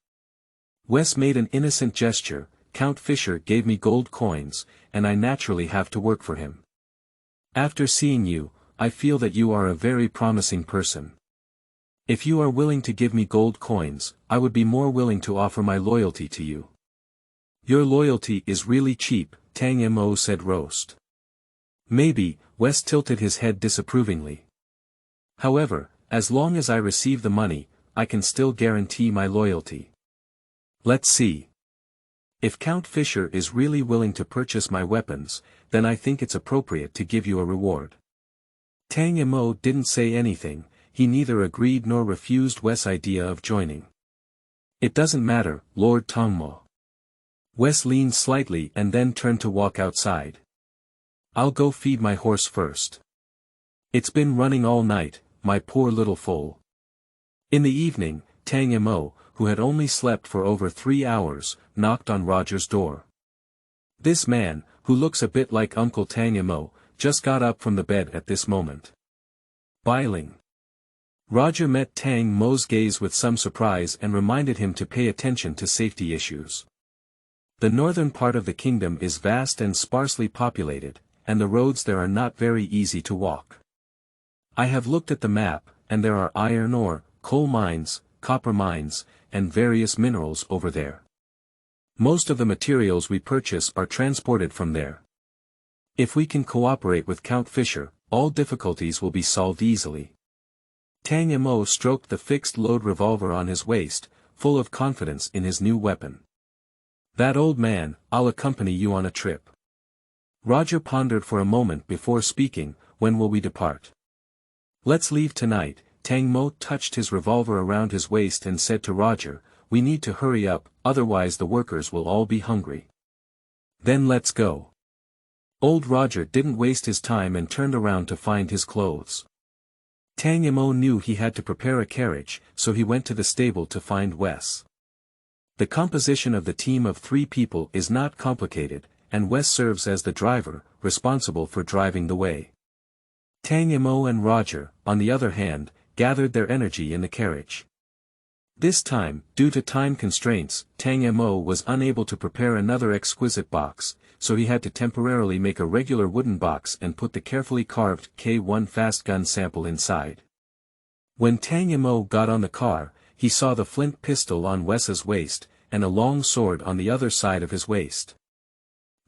Wes made an innocent gesture. Count Fischer gave me gold coins, and I naturally have to work for him. After seeing you, I feel that you are a very promising person. If you are willing to give me gold coins, I would be more willing to offer my loyalty to you. Your loyalty is really cheap, Tang Mo said roast. Maybe, Wes tilted his head disapprovingly. However, as long as I receive the money, I can still guarantee my loyalty. Let's see. If Count Fischer is really willing to purchase my weapons, then I think it's appropriate to give you a reward. Tang Mo didn't say anything, he neither agreed nor refused Wes' idea of joining. It doesn't matter, Lord Tang Mo. Wes leaned slightly and then turned to walk outside. I'll go feed my horse first. It's been running all night, my poor little foal. In the evening, Tang Mo, who had only slept for over 3 hours, knocked on Roger's door. This man, who looks a bit like Uncle Tang Mo, just got up from the bed at this moment. Biling. Roger met Tang Mo's gaze with some surprise and reminded him to pay attention to safety issues. The northern part of the kingdom is vast and sparsely populated, and the roads there are not very easy to walk. I have looked at the map, and there are iron ore, coal mines, copper mines, and various minerals over there. Most of the materials we purchase are transported from there. If we can cooperate with Count Fischer, all difficulties will be solved easily. Tang Mo stroked the fixed-load revolver on his waist, full of confidence in his new weapon. That old man, I'll accompany you on a trip. Roger pondered for a moment before speaking, when will we depart? Let's leave tonight. Tang Mo touched his revolver around his waist and said to Roger, we need to hurry up, otherwise the workers will all be hungry. Then let's go. Old Roger didn't waste his time and turned around to find his clothes. Tang Mo knew he had to prepare a carriage, so he went to the stable to find Wes. The composition of the team of 3 people is not complicated, and Wes serves as the driver, responsible for driving the way. Tang Mo and Roger, on the other hand, gathered their energy in the carriage. This time, due to time constraints, Tang Mo was unable to prepare another exquisite box, so he had to temporarily make a regular wooden box and put the carefully carved K1 fast gun sample inside. When Tang Mo got on the car, he saw the flint pistol on Wes's waist, and a long sword on the other side of his waist.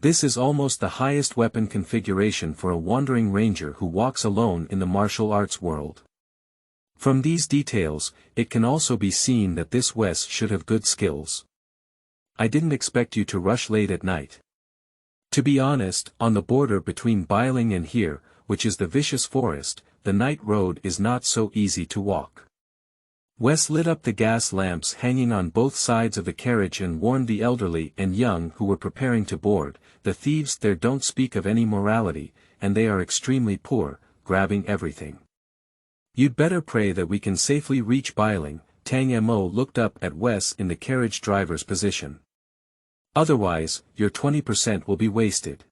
This is almost the highest weapon configuration for a wandering ranger who walks alone in the martial arts world. From these details, it can also be seen that this Wes should have good skills. I didn't expect you to rush late at night. To be honest, on the border between Biling and here, which is the vicious forest, the night road is not so easy to walk. Wes lit up the gas lamps hanging on both sides of the carriage and warned the elderly and young who were preparing to board, the thieves there don't speak of any morality, and they are extremely poor, grabbing everything. You'd better pray that we can safely reach Biling. Tang Mo looked up at Wes in the carriage driver's position. Otherwise, your 20% will be wasted.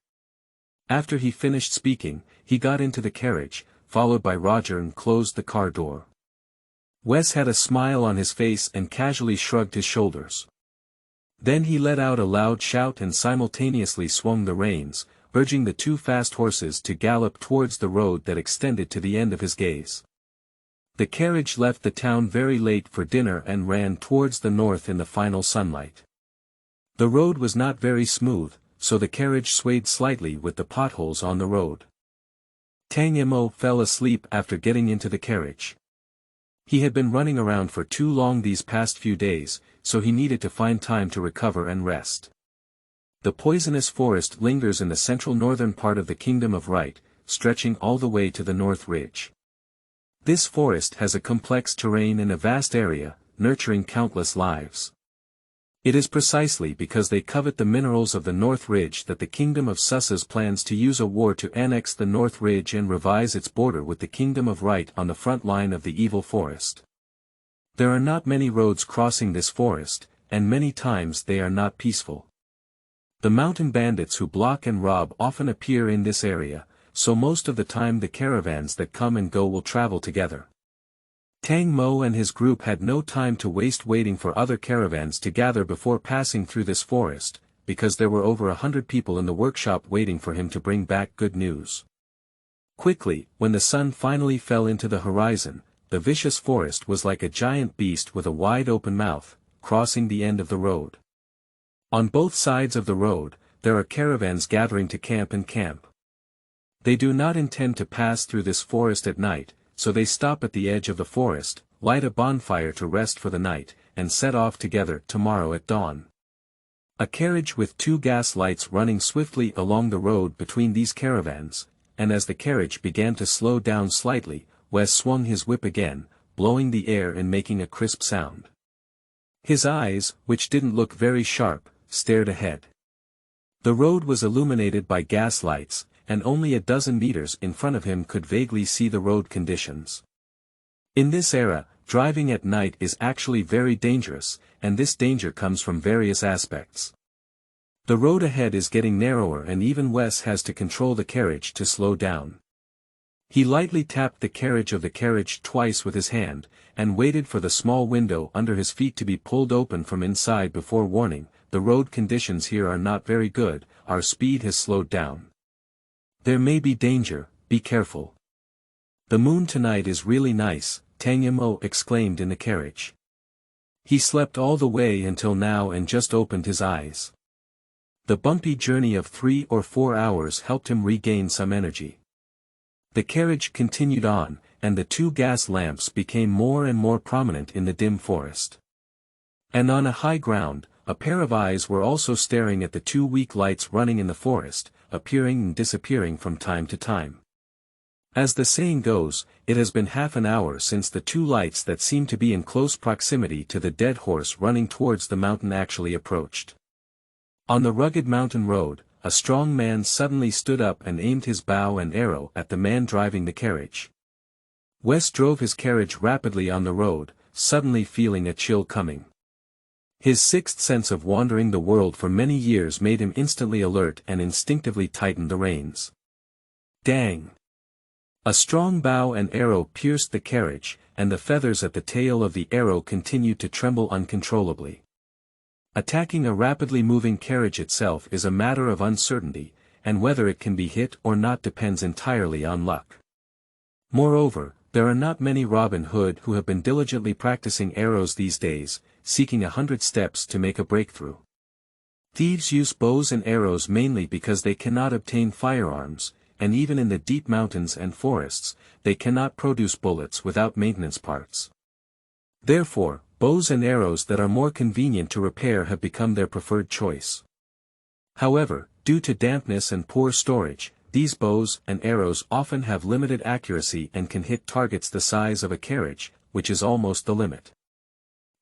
After he finished speaking, he got into the carriage, followed by Roger, and closed the car door. Wes had a smile on his face and casually shrugged his shoulders. Then he let out a loud shout and simultaneously swung the reins, urging the 2 fast horses to gallop towards the road that extended to the end of his gaze. The carriage left the town very late for dinner and ran towards the north in the final sunlight. The road was not very smooth, so the carriage swayed slightly with the potholes on the road. Tang Mo fell asleep after getting into the carriage. He had been running around for too long these past few days, so he needed to find time to recover and rest. The poisonous forest lingers in the central northern part of the Kingdom of Right, stretching all the way to the North Ridge. This forest has a complex terrain and a vast area, nurturing countless lives. It is precisely because they covet the minerals of the North Ridge that the Kingdom of Susses plans to use a war to annex the North Ridge and revise its border with the Kingdom of Right on the front line of the evil forest. There are not many roads crossing this forest, and many times they are not peaceful. The mountain bandits who block and rob often appear in this area, so most of the time the caravans that come and go will travel together. Tang Mo and his group had no time to waste waiting for other caravans to gather before passing through this forest, because there were over 100 people in the workshop waiting for him to bring back good news. Quickly, when the sun finally fell into the horizon, the vicious forest was like a giant beast with a wide open mouth, crossing the end of the road. On both sides of the road, there are caravans gathering to camp and camp. They do not intend to pass through this forest at night, so they stop at the edge of the forest, light a bonfire to rest for the night, and set off together tomorrow at dawn. A carriage with 2 gas lights running swiftly along the road between these caravans, and as the carriage began to slow down slightly, Wes swung his whip again, blowing the air and making a crisp sound. His eyes, which didn't look very sharp, stared ahead. The road was illuminated by gas lights, and only a dozen meters in front of him could vaguely see the road conditions. In this era, driving at night is actually very dangerous, and this danger comes from various aspects. The road ahead is getting narrower and even Wes has to control the carriage to slow down. He lightly tapped the carriage of the carriage twice with his hand, and waited for the small window under his feet to be pulled open from inside before warning, "The road conditions here are not very good, our speed has slowed down. There may be danger, be careful." "The moon tonight is really nice," Tang Mo exclaimed in the carriage. He slept all the way until now and just opened his eyes. The bumpy journey of 3 or 4 hours helped him regain some energy. The carriage continued on, and the 2 gas lamps became more and more prominent in the dim forest. And on a high ground, a pair of eyes were also staring at the 2 weak lights running in the forest, appearing and disappearing from time to time. As the saying goes, it has been half an hour since the 2 lights that seemed to be in close proximity to the dead horse running towards the mountain actually approached. On the rugged mountain road, a strong man suddenly stood up and aimed his bow and arrow at the man driving the carriage. Wes drove his carriage rapidly on the road, suddenly feeling a chill coming. His sixth sense of wandering the world for many years made him instantly alert and instinctively tightened the reins. Dang! A strong bow and arrow pierced the carriage, and the feathers at the tail of the arrow continued to tremble uncontrollably. Attacking a rapidly moving carriage itself is a matter of uncertainty, and whether it can be hit or not depends entirely on luck. Moreover, there are not many Robin Hood who have been diligently practicing arrows these days, seeking 100 steps to make a breakthrough. Thieves use bows and arrows mainly because they cannot obtain firearms, and even in the deep mountains and forests, they cannot produce bullets without maintenance parts. Therefore, bows and arrows that are more convenient to repair have become their preferred choice. However, due to dampness and poor storage, these bows and arrows often have limited accuracy and can hit targets the size of a carriage, which is almost the limit.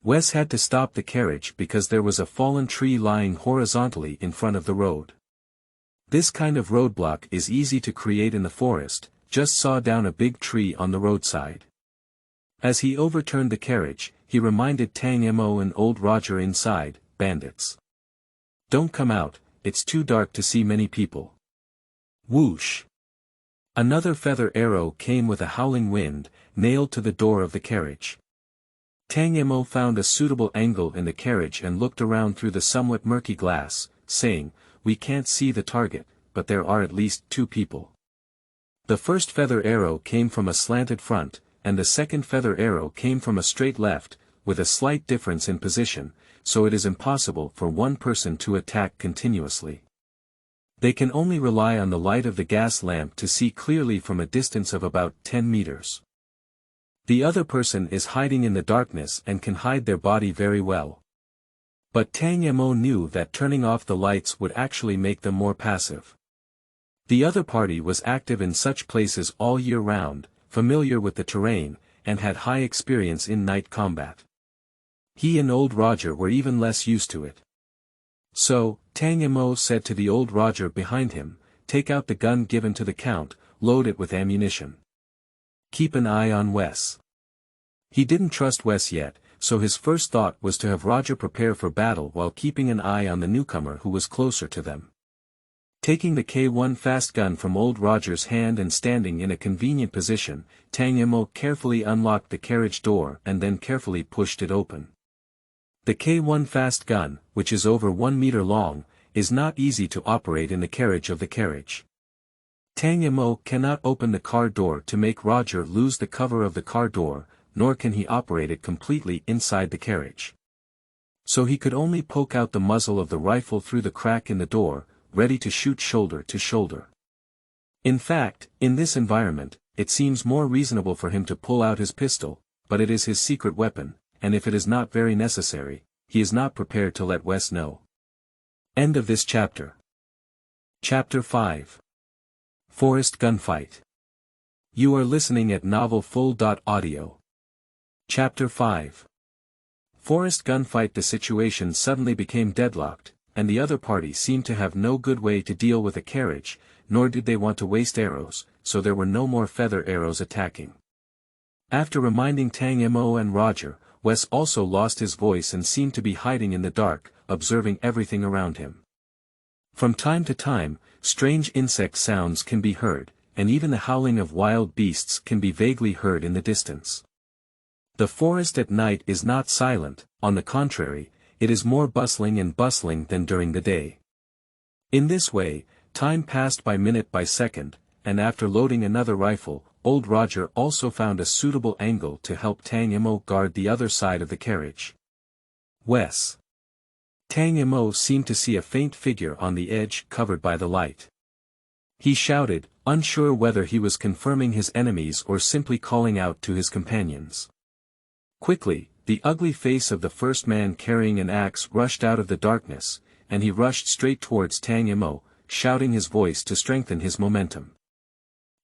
Wes had to stop the carriage because there was a fallen tree lying horizontally in front of the road. This kind of roadblock is easy to create in the forest, just saw down a big tree on the roadside. As he overturned the carriage, he reminded Tang Mo and Old Roger inside, "Bandits. Don't come out, it's too dark to see many people." Whoosh! Another feather arrow came with a howling wind, nailed to the door of the carriage. Tang Mo found a suitable angle in the carriage and looked around through the somewhat murky glass, saying, "We can't see the target, but there are at least 2 people." The first feather arrow came from a slanted front, and the second feather arrow came from a straight left, with a slight difference in position, so it is impossible for one person to attack continuously. They can only rely on the light of the gas lamp to see clearly from a distance of about 10 meters. The other person is hiding in the darkness and can hide their body very well. But Tang Mo knew that turning off the lights would actually make them more passive. The other party was active in such places all year round, familiar with the terrain, and had high experience in night combat. He and Old Roger were even less used to it. So, Tang Mo said to the Old Roger behind him, "Take out the gun given to the Count, load it with ammunition. Keep an eye on Wes." He didn't trust Wes yet, so his first thought was to have Roger prepare for battle while keeping an eye on the newcomer who was closer to them. Taking the K1 fast gun from old Roger's hand and standing in a convenient position, Tang Mo carefully unlocked the carriage door and then carefully pushed it open. The K1 fast gun, which is over 1 meter long, is not easy to operate in the carriage of the carriage. Tang Mo cannot open the car door to make Roger lose the cover of the car door, nor can he operate it completely inside the carriage. So he could only poke out the muzzle of the rifle through the crack in the door, ready to shoot shoulder to shoulder. In fact, in this environment, it seems more reasonable for him to pull out his pistol, but it is his secret weapon, and if it is not very necessary, he is not prepared to let Wes know. End of this chapter. Chapter 5. Forest Gunfight. You are listening at novelfull.audio. Chapter 5. Forest Gunfight. The situation suddenly became deadlocked, and the other party seemed to have no good way to deal with a carriage, nor did they want to waste arrows, so there were no more feather arrows attacking. After reminding Tang Mo and Roger, Wes also lost his voice and seemed to be hiding in the dark, observing everything around him. From time to time, strange insect sounds can be heard, and even the howling of wild beasts can be vaguely heard in the distance. The forest at night is not silent, on the contrary, it is more bustling than during the day. In this way, time passed by minute by second, and after loading another rifle, old Roger also found a suitable angle to help Tang Mo guard the other side of the carriage. Wes. Tang Mo seemed to see a faint figure on the edge covered by the light. He shouted, unsure whether he was confirming his enemies or simply calling out to his companions. Quickly, the ugly face of the first man carrying an axe rushed out of the darkness, and he rushed straight towards Tang Mo, shouting his voice to strengthen his momentum.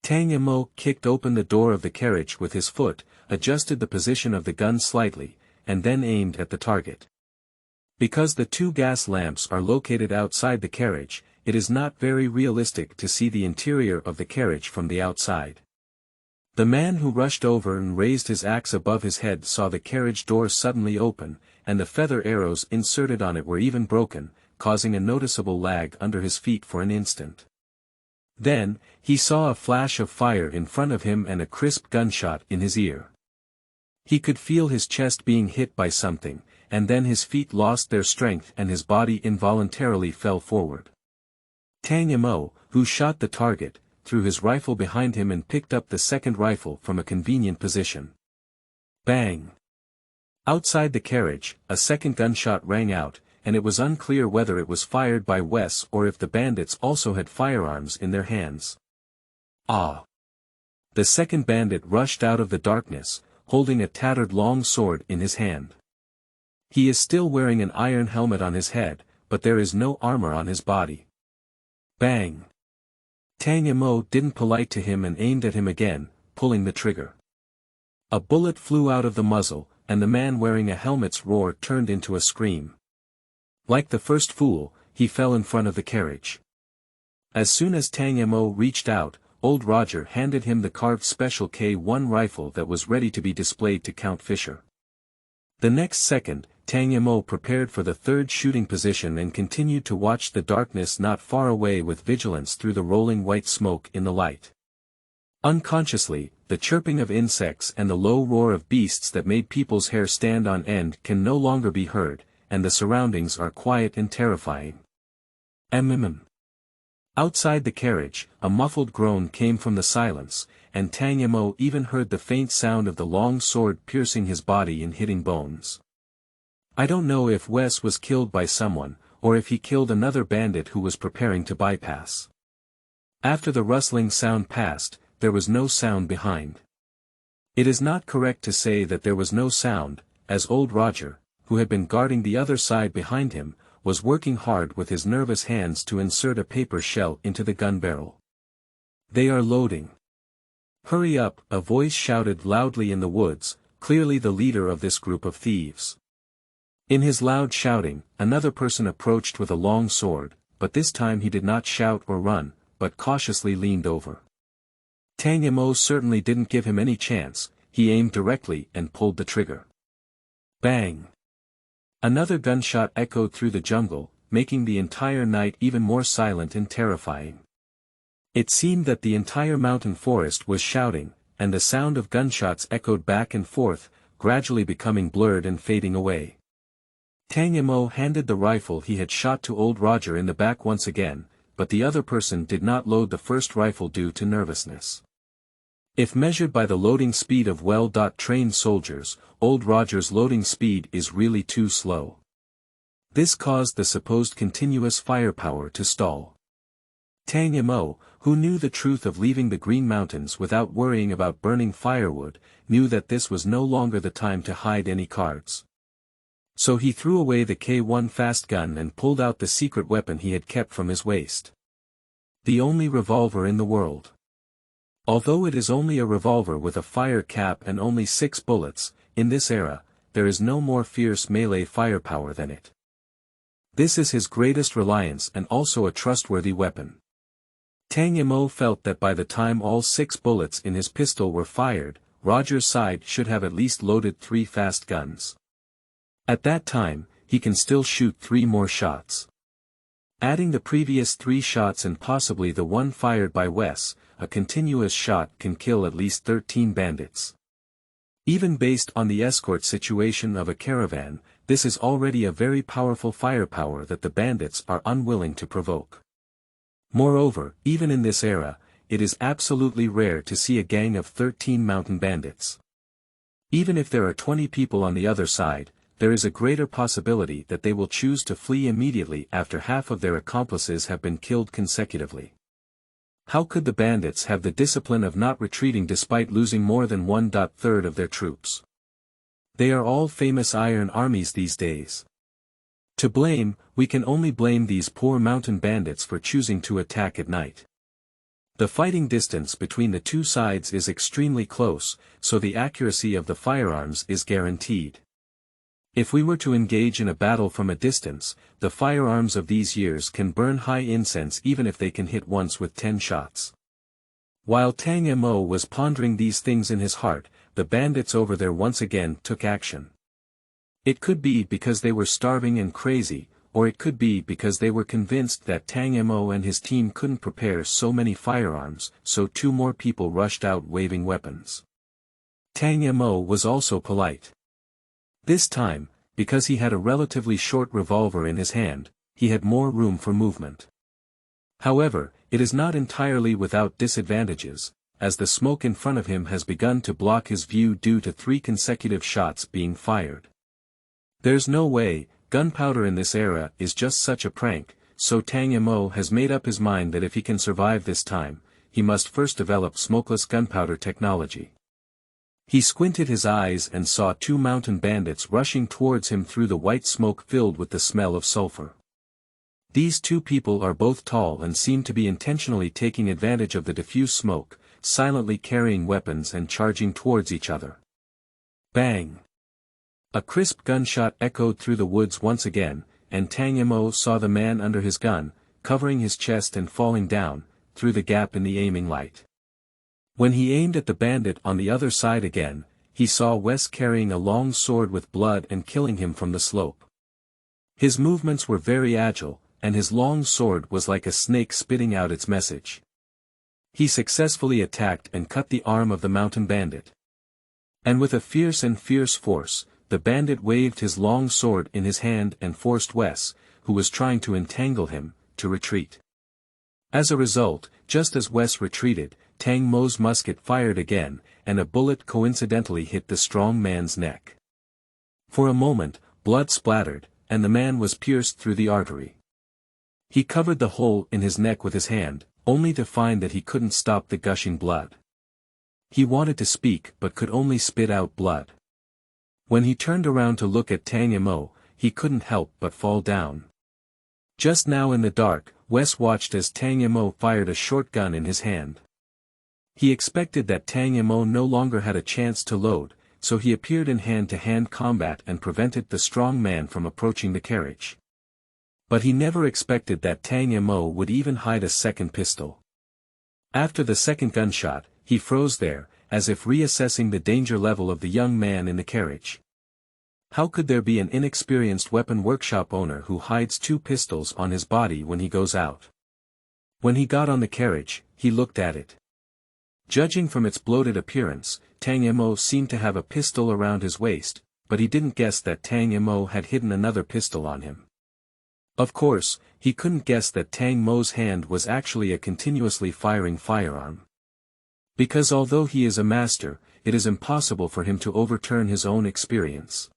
Tang Mo kicked open the door of the carriage with his foot, adjusted the position of the gun slightly, and then aimed at the target. Because the 2 gas lamps are located outside the carriage, it is not very realistic to see the interior of the carriage from the outside. The man who rushed over and raised his axe above his head saw the carriage door suddenly open, and the feather arrows inserted on it were even broken, causing a noticeable lag under his feet for an instant. Then, he saw a flash of fire in front of him and a crisp gunshot in his ear. He could feel his chest being hit by something, and then his feet lost their strength and his body involuntarily fell forward. Tang Mo, who shot the target, threw his rifle behind him and picked up the second rifle from a convenient position. Bang! Outside the carriage, a second gunshot rang out, and it was unclear whether it was fired by Wes or if the bandits also had firearms in their hands. Ah! The second bandit rushed out of the darkness, holding a tattered long sword in his hand. He is still wearing an iron helmet on his head, but there is no armor on his body. Bang! Tang Mo didn't polite to him and aimed at him again, pulling the trigger. A bullet flew out of the muzzle, and the man wearing a helmet's roar turned into a scream. Like the first fool, he fell in front of the carriage. As soon as Tang Mo reached out, old Roger handed him the carved special K1 rifle that was ready to be displayed to Count Fischer. The next second, Tang Mo prepared for the third shooting position and continued to watch the darkness not far away with vigilance through the rolling white smoke in the light. Unconsciously, the chirping of insects and the low roar of beasts that made people's hair stand on end can no longer be heard, and the surroundings are quiet and terrifying. Outside the carriage, a muffled groan came from the silence, and Tang Mo even heard the faint sound of the long sword piercing his body and hitting bones. I don't know if Wes was killed by someone, or if he killed another bandit who was preparing to bypass. After the rustling sound passed, there was no sound behind. It is not correct to say that there was no sound, as old Roger, who had been guarding the other side behind him, was working hard with his nervous hands to insert a paper shell into the gun barrel. They are loading. Hurry up, a voice shouted loudly in the woods, clearly the leader of this group of thieves. In his loud shouting, another person approached with a long sword, but this time he did not shout or run, but cautiously leaned over. Tang Mo certainly didn't give him any chance, he aimed directly and pulled the trigger. Bang! Another gunshot echoed through the jungle, making the entire night even more silent and terrifying. It seemed that the entire mountain forest was shouting, and the sound of gunshots echoed back and forth, gradually becoming blurred and fading away. Tang Mo handed the rifle he had shot to old Roger in the back once again, but the other person did not load the first rifle due to nervousness. If measured by the loading speed of well-trained soldiers, old Roger's loading speed is really too slow. This caused the supposed continuous firepower to stall. Tang Mo, who knew the truth of leaving the Green Mountains without worrying about burning firewood, knew that this was no longer the time to hide any cards. So he threw away the K1 fast gun and pulled out the secret weapon he had kept from his waist. The only revolver in the world. Although it is only a revolver with a fire cap and only 6 bullets, in this era, there is no more fierce melee firepower than it. This is his greatest reliance and also a trustworthy weapon. Tang Mo felt that by the time all 6 bullets in his pistol were fired, Roger's side should have at least loaded 3 fast guns. At that time, he can still shoot 3 more shots. Adding the previous 3 shots and possibly the one fired by Wes, a continuous shot can kill at least 13 bandits. Even based on the escort situation of a caravan, this is already a very powerful firepower that the bandits are unwilling to provoke. Moreover, even in this era, it is absolutely rare to see a gang of 13 mountain bandits. Even if there are 20 people on the other side, there is a greater possibility that they will choose to flee immediately after half of their accomplices have been killed consecutively. How could the bandits have the discipline of not retreating despite losing more than 1/3 of their troops? They are all famous iron armies these days. To blame, we can only blame these poor mountain bandits for choosing to attack at night. The fighting distance between the two sides is extremely close, so the accuracy of the firearms is guaranteed. If we were to engage in a battle from a distance, the firearms of these years can burn high incense even if they can hit once with 10 shots. While Tang Mo was pondering these things in his heart, the bandits over there once again took action. It could be because they were starving and crazy, or it could be because they were convinced that Tang Mo and his team couldn't prepare so many firearms, so 2 more people rushed out waving weapons. Tang Mo was also polite. This time, because he had a relatively short revolver in his hand, he had more room for movement. However, it is not entirely without disadvantages, as the smoke in front of him has begun to block his view due to 3 consecutive shots being fired. There's no way, gunpowder in this era is just such a prank, so Tang Mo has made up his mind that if he can survive this time, he must first develop smokeless gunpowder technology. He squinted his eyes and saw 2 mountain bandits rushing towards him through the white smoke filled with the smell of sulfur. These 2 people are both tall and seem to be intentionally taking advantage of the diffuse smoke, silently carrying weapons and charging towards each other. Bang! A crisp gunshot echoed through the woods once again, and Tang Mo saw the man under his gun, covering his chest and falling down, through the gap in the aiming light. When he aimed at the bandit on the other side again, he saw Wes carrying a long sword with blood and killing him from the slope. His movements were very agile, and his long sword was like a snake spitting out its message. He successfully attacked and cut the arm of the mountain bandit. And with a fierce force, the bandit waved his long sword in his hand and forced Wes, who was trying to entangle him, to retreat. As a result, just as Wes retreated, Tang Mo's musket fired again, and a bullet coincidentally hit the strong man's neck. For a moment, blood splattered, and the man was pierced through the artery. He covered the hole in his neck with his hand, only to find that he couldn't stop the gushing blood. He wanted to speak but could only spit out blood. When he turned around to look at Tang Mo, he couldn't help but fall down. Just now in the dark, Wes watched as Tang Mo fired a shotgun in his hand. He expected that Tang Mo no longer had a chance to load, so he appeared in hand-to-hand combat and prevented the strong man from approaching the carriage. But he never expected that Tang Mo would even hide a second pistol. After the second gunshot, he froze there, as if reassessing the danger level of the young man in the carriage. How could there be an inexperienced weapon workshop owner who hides 2 pistols on his body when he goes out? When he got on the carriage, he looked at it. Judging from its bloated appearance, Tang Mo seemed to have a pistol around his waist, but he didn't guess that Tang Mo had hidden another pistol on him. Of course, he couldn't guess that Tang Mo's hand was actually a continuously firing firearm. Because although he is a master, it is impossible for him to overturn his own experience.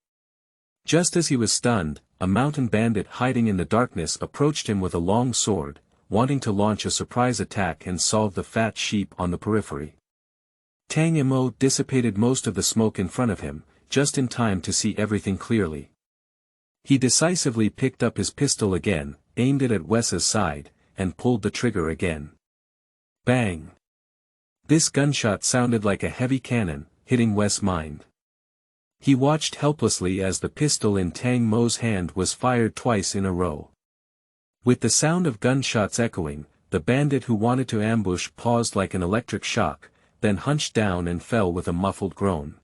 Just as he was stunned, a mountain bandit hiding in the darkness approached him with a long sword, wanting to launch a surprise attack and solve the fat sheep on the periphery. Tang Mo dissipated most of the smoke in front of him, just in time to see everything clearly. He decisively picked up his pistol again, aimed it at Wes's side, and pulled the trigger again. Bang! This gunshot sounded like a heavy cannon, hitting Wes' mind. He watched helplessly as the pistol in Tang Mo's hand was fired twice in a row. With the sound of gunshots echoing, the bandit who wanted to ambush paused like an electric shock, then hunched down and fell with a muffled groan.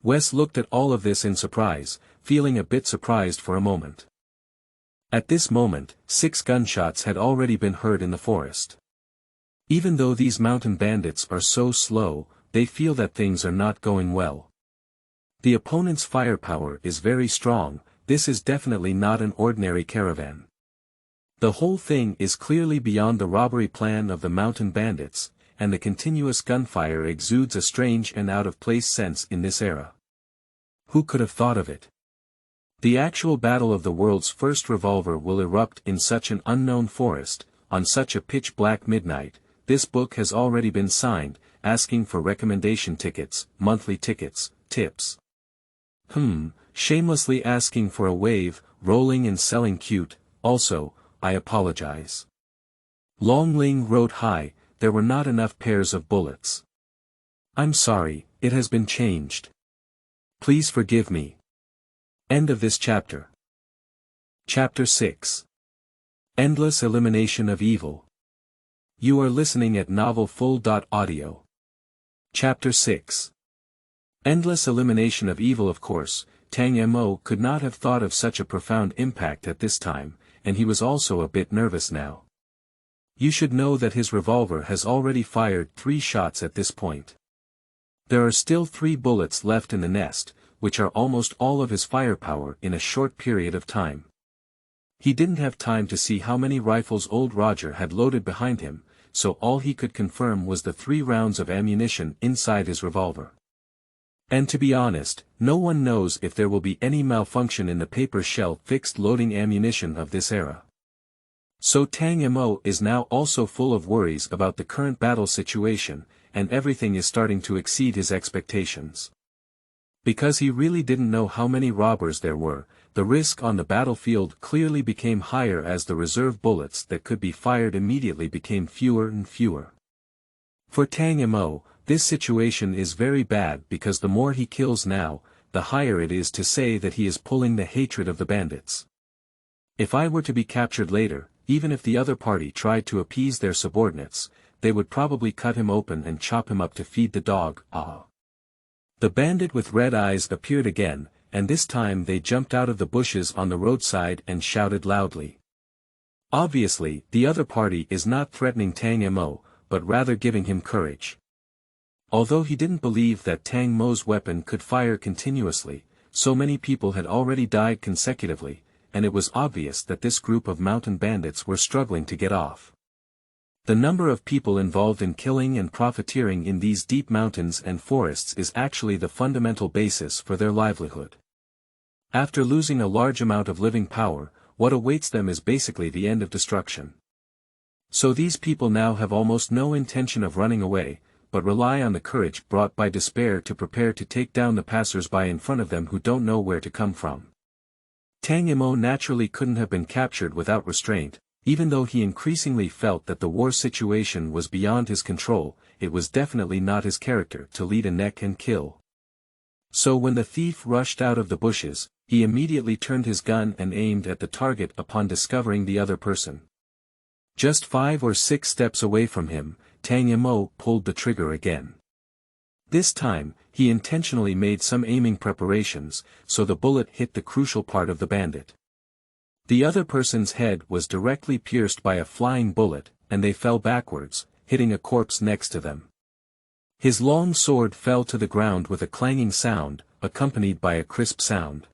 Wes looked at all of this in surprise, feeling a bit surprised for a moment. At this moment, 6 gunshots had already been heard in the forest. Even though these mountain bandits are so slow, they feel that things are not going well. The opponent's firepower is very strong. This is definitely not an ordinary caravan. The whole thing is clearly beyond the robbery plan of the mountain bandits, and the continuous gunfire exudes a strange and out-of-place sense in this era. Who could have thought of it? The actual battle of the world's first revolver will erupt in such an unknown forest, on such a pitch-black midnight. This book has already been signed, asking for recommendation tickets, monthly tickets, tips. Shamelessly asking for a wave, rolling and selling cute. Also, I apologize. Long Ling wrote hi, there were not enough pairs of bullets. I'm sorry, it has been changed. Please forgive me. End of this chapter. Chapter 6. Endless Elimination of Evil. You are listening at novelfull.audio. Chapter 6. Endless Elimination of Evil. Of course, Tang Mo could not have thought of such a profound impact at this time, and he was also a bit nervous now. You should know that his revolver has already fired 3 shots at this point. There are still 3 bullets left in the nest, which are almost all of his firepower in a short period of time. He didn't have time to see how many rifles old Roger had loaded behind him, so all he could confirm was the 3 rounds of ammunition inside his revolver. And to be honest, no one knows if there will be any malfunction in the paper shell fixed loading ammunition of this era. So Tang Mo is now also full of worries about the current battle situation, and everything is starting to exceed his expectations. Because he really didn't know how many robbers there were, the risk on the battlefield clearly became higher as the reserve bullets that could be fired immediately became fewer and fewer. For Tang Mo, this situation is very bad because the more he kills now, the higher it is to say that he is pulling the hatred of the bandits. If I were to be captured later, even if the other party tried to appease their subordinates, they would probably cut him open and chop him up to feed the dog. The bandit with red eyes appeared again, and this time they jumped out of the bushes on the roadside and shouted loudly. Obviously, the other party is not threatening Tang Mo, but rather giving him courage. Although he didn't believe that Tang Mo's weapon could fire continuously, so many people had already died consecutively, and it was obvious that this group of mountain bandits were struggling to get off. The number of people involved in killing and profiteering in these deep mountains and forests is actually the fundamental basis for their livelihood. After losing a large amount of living power, what awaits them is basically the end of destruction. So these people now have almost no intention of running away, but rely on the courage brought by despair to prepare to take down the passers-by in front of them who don't know where to come from. Tang Mo naturally couldn't have been captured without restraint, even though he increasingly felt that the war situation was beyond his control. It was definitely not his character to lead a neck and kill. So when the thief rushed out of the bushes, he immediately turned his gun and aimed at the target upon discovering the other person. Just 5 or 6 steps away from him, Tang Mo pulled the trigger again. This time, he intentionally made some aiming preparations, so the bullet hit the crucial part of the bandit. The other person's head was directly pierced by a flying bullet, and they fell backwards, hitting a corpse next to them. His long sword fell to the ground with a clanging sound, accompanied by a crisp sound.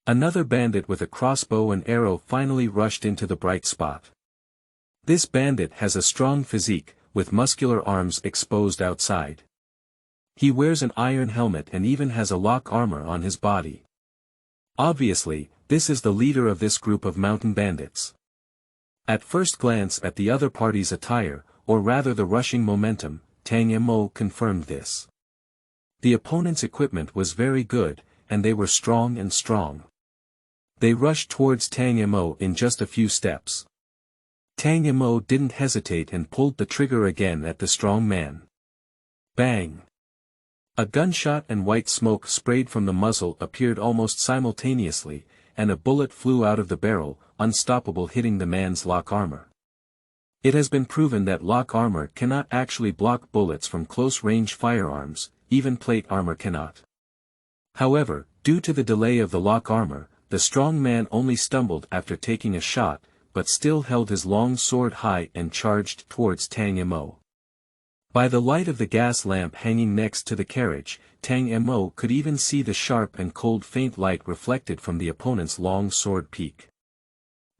Another bandit with a crossbow and arrow finally rushed into the bright spot. This bandit has a strong physique, with muscular arms exposed outside. He wears an iron helmet and even has a lock armor on his body. Obviously, this is the leader of this group of mountain bandits. At first glance at the other party's attire, or rather the rushing momentum, Tang Mo confirmed this. The opponent's equipment was very good, and they were strong. They rushed towards Tang Mo in just a few steps. Tang Mo didn't hesitate and pulled the trigger again at the strong man. Bang! A gunshot and white smoke sprayed from the muzzle appeared almost simultaneously, and a bullet flew out of the barrel, unstoppable, hitting the man's lock armor. It has been proven that lock armor cannot actually block bullets from close-range firearms, even plate armor cannot. However, due to the delay of the lock armor, the strong man only stumbled after taking a shot, but still held his long sword high and charged towards Tang Mo. By the light of the gas lamp hanging next to the carriage, Tang Mo could even see the sharp and cold faint light reflected from the opponent's long sword peak.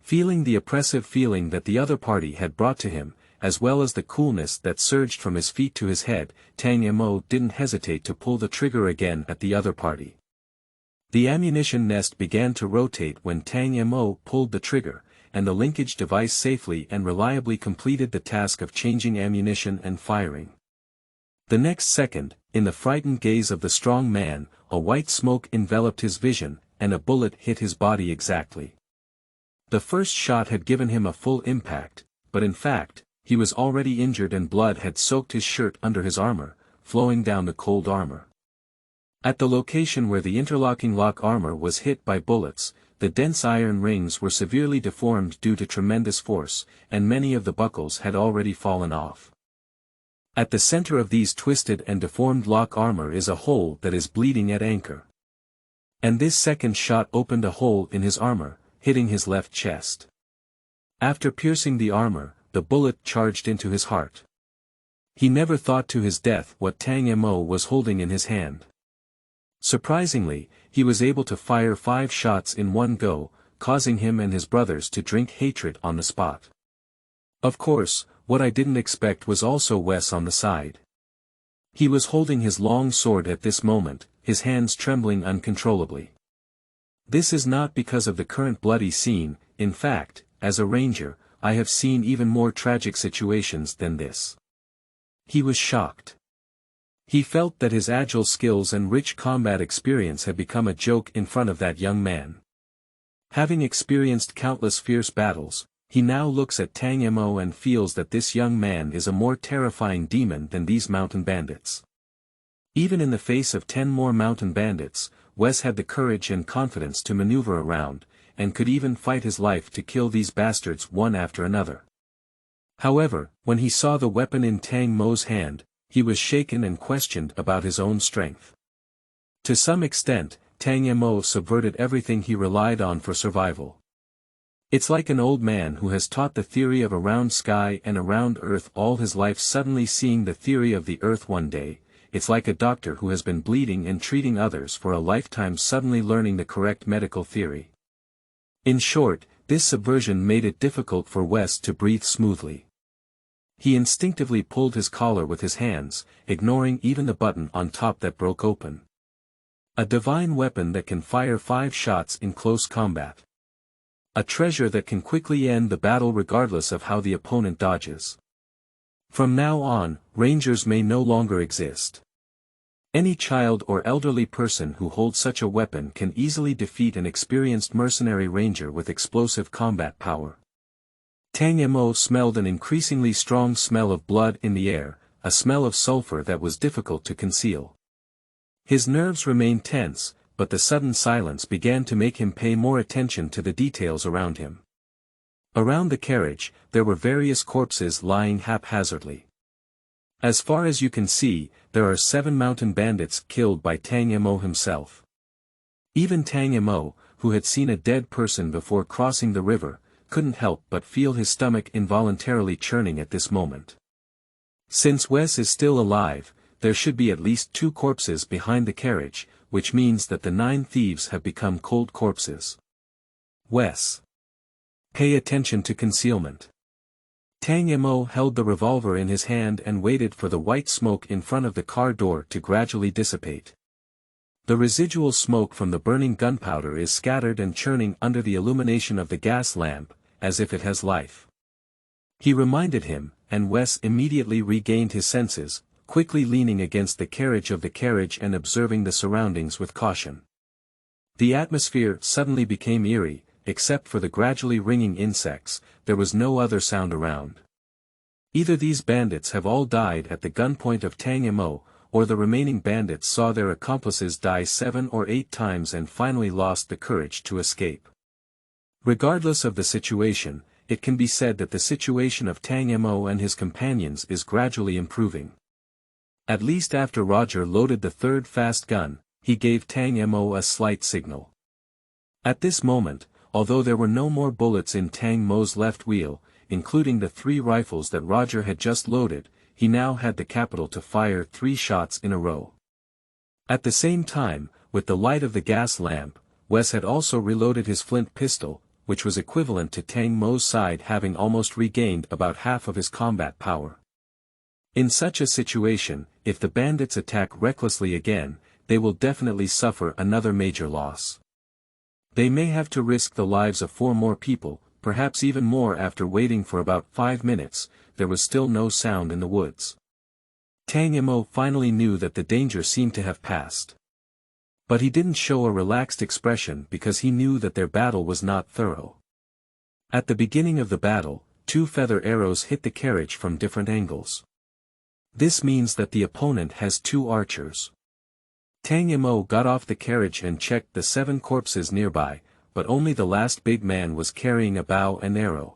Feeling the oppressive feeling that the other party had brought to him, as well as the coolness that surged from his feet to his head, Tang Mo didn't hesitate to pull the trigger again at the other party. The ammunition nest began to rotate when Tang Mo pulled the trigger, and the linkage device safely and reliably completed the task of changing ammunition and firing. The next second, in the frightened gaze of the strong man, a white smoke enveloped his vision, and a bullet hit his body exactly. The first shot had given him a full impact, but in fact, he was already injured and blood had soaked his shirt under his armor, flowing down the cold armor. At the location where the interlocking lock armor was hit by bullets, the dense iron rings were severely deformed due to tremendous force, and many of the buckles had already fallen off. At the center of these twisted and deformed lock armor is a hole that is bleeding at anchor. And this second shot opened a hole in his armor, hitting his left chest. After piercing the armor, the bullet charged into his heart. He never thought to his death what Tang Mo was holding in his hand. Surprisingly, he was able to fire 5 shots in one go, causing him and his brothers to drink hatred on the spot. Of course, what I didn't expect was also Wes on the side. He was holding his long sword at this moment, his hands trembling uncontrollably. This is not because of the current bloody scene. In fact, as a ranger, I have seen even more tragic situations than this. He was shocked. He felt that his agile skills and rich combat experience had become a joke in front of that young man. Having experienced countless fierce battles, he now looks at Tang Mo and feels that this young man is a more terrifying demon than these mountain bandits. Even in the face of 10 more mountain bandits, Wes had the courage and confidence to maneuver around, and could even fight his life to kill these bastards one after another. However, when he saw the weapon in Tang Mo's hand, he was shaken and questioned about his own strength. To some extent, Tang Mo subverted everything he relied on for survival. It's like an old man who has taught the theory of a round sky and a round earth all his life suddenly seeing the theory of the earth one day. It's like a doctor who has been bleeding and treating others for a lifetime suddenly learning the correct medical theory. In short, this subversion made it difficult for Wes to breathe smoothly. He instinctively pulled his collar with his hands, ignoring even the button on top that broke open. A divine weapon that can fire 5 shots in close combat. A treasure that can quickly end the battle regardless of how the opponent dodges. From now on, rangers may no longer exist. Any child or elderly person who holds such a weapon can easily defeat an experienced mercenary ranger with explosive combat power. Tang Mo smelled an increasingly strong smell of blood in the air, a smell of sulfur that was difficult to conceal. His nerves remained tense, but the sudden silence began to make him pay more attention to the details around him. Around the carriage, there were various corpses lying haphazardly. As far as you can see, there are 7 mountain bandits killed by Tang Mo himself. Even Tang Mo, who had seen a dead person before crossing the river, couldn't help but feel his stomach involuntarily churning at this moment. Since Wes is still alive, there should be at least 2 corpses behind the carriage, which means that the 9 thieves have become cold corpses. Wes. Pay attention to concealment. Tang Mo held the revolver in his hand and waited for the white smoke in front of the car door to gradually dissipate. The residual smoke from the burning gunpowder is scattered and churning under the illumination of the gas lamp, as if it has life. He reminded him, and Wes immediately regained his senses, quickly leaning against the carriage and observing the surroundings with caution. The atmosphere suddenly became eerie, except for the gradually ringing insects, there was no other sound around. Either these bandits have all died at the gunpoint of Tang Mo, or the remaining bandits saw their accomplices die 7 or 8 times and finally lost the courage to escape. Regardless of the situation, it can be said that the situation of Tang Mo and his companions is gradually improving. At least after Roger loaded the 3rd fast gun, he gave Tang Mo a slight signal. At this moment, although there were no more bullets in Tang Mo's left wheel, including the 3 rifles that Roger had just loaded, he now had the capital to fire 3 shots in a row. At the same time, with the light of the gas lamp, Wes had also reloaded his flint pistol, which was equivalent to Tang Mo's side having almost regained about half of his combat power. In such a situation, if the bandits attack recklessly again, they will definitely suffer another major loss. They may have to risk the lives of 4 more people, perhaps even more. After waiting for about 5 minutes, there was still no sound in the woods. Tang Mo finally knew that the danger seemed to have passed. But he didn't show a relaxed expression because he knew that their battle was not thorough. At the beginning of the battle, 2 feather arrows hit the carriage from different angles. This means that the opponent has 2 archers. Tang Mo got off the carriage and checked the 7 corpses nearby, but only the last big man was carrying a bow and arrow.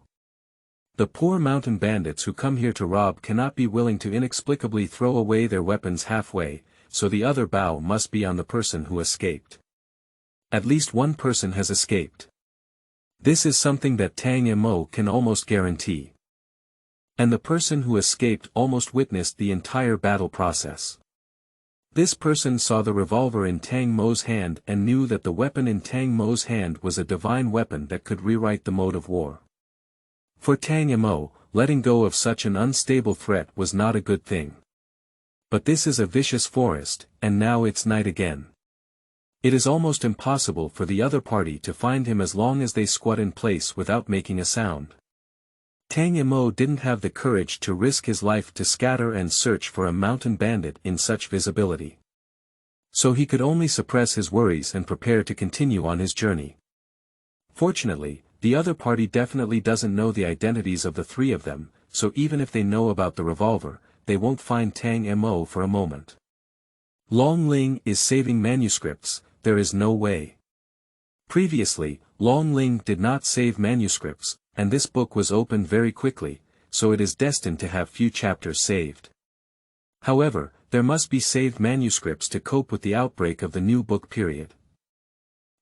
The poor mountain bandits who come here to rob cannot be willing to inexplicably throw away their weapons halfway, so the other bow must be on the person who escaped. At least 1 person has escaped. This is something that Tang Mo can almost guarantee. And the person who escaped almost witnessed the entire battle process. This person saw the revolver in Tang Mo's hand and knew that the weapon in Tang Mo's hand was a divine weapon that could rewrite the mode of war. For Tang Mo, letting go of such an unstable threat was not a good thing. But this is a vicious forest, and now it's night again. It is almost impossible for the other party to find him as long as they squat in place without making a sound. Tang Mo didn't have the courage to risk his life to scatter and search for a mountain bandit in such visibility. So he could only suppress his worries and prepare to continue on his journey. Fortunately, the other party definitely doesn't know the identities of the 3 of them, so even if they know about the revolver, they won't find Tang Mo for a moment. Long Ling is saving manuscripts, there is no way. Previously, Long Ling did not save manuscripts, and this book was opened very quickly, so it is destined to have few chapters saved. However, there must be saved manuscripts to cope with the outbreak of the new book period.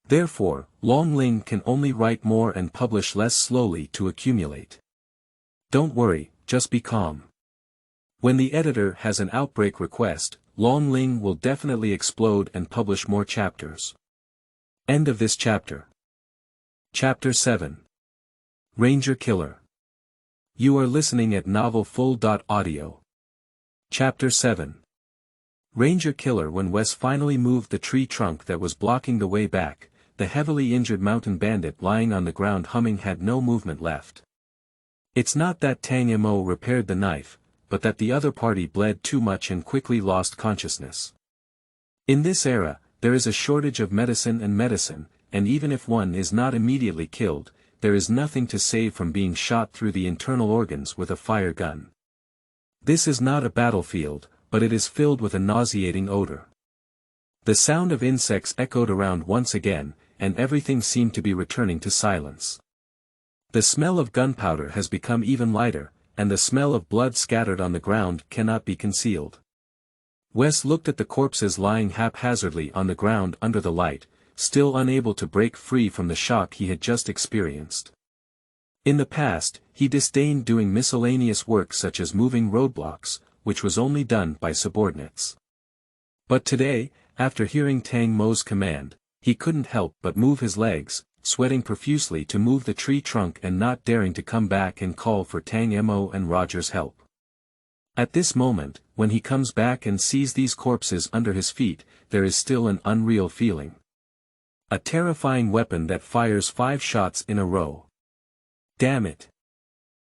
Therefore, Long Ling can only write more and publish less slowly to accumulate. Don't worry, just be calm. When the editor has an outbreak request, Long Ling will definitely explode and publish more chapters. End of this chapter. Chapter 7. Ranger Killer. You are listening at novelfull.audio. Chapter 7. Ranger Killer. When Wes finally moved the tree trunk that was blocking the way back, the heavily injured mountain bandit lying on the ground humming had no movement left. It's not that Tang Mo repaired the knife, but that the other party bled too much and quickly lost consciousness. In this era, there is a shortage of medicine, and even if one is not immediately killed, there is nothing to save from being shot through the internal organs with a fire gun. This is not a battlefield, but it is filled with a nauseating odor. The sound of insects echoed around once again, and everything seemed to be returning to silence. The smell of gunpowder has become even lighter, and the smell of blood scattered on the ground cannot be concealed. Wes looked at the corpses lying haphazardly on the ground under the light, still unable to break free from the shock he had just experienced. In the past, he disdained doing miscellaneous work such as moving roadblocks, which was only done by subordinates. But today, after hearing Tang Mo's command, he couldn't help but move his legs, sweating profusely to move the tree trunk and not daring to come back and call for Tang Mo and Roger's help. At this moment, when he comes back and sees these corpses under his feet, there is still an unreal feeling. A terrifying weapon that fires 5 shots in a row. Damn it.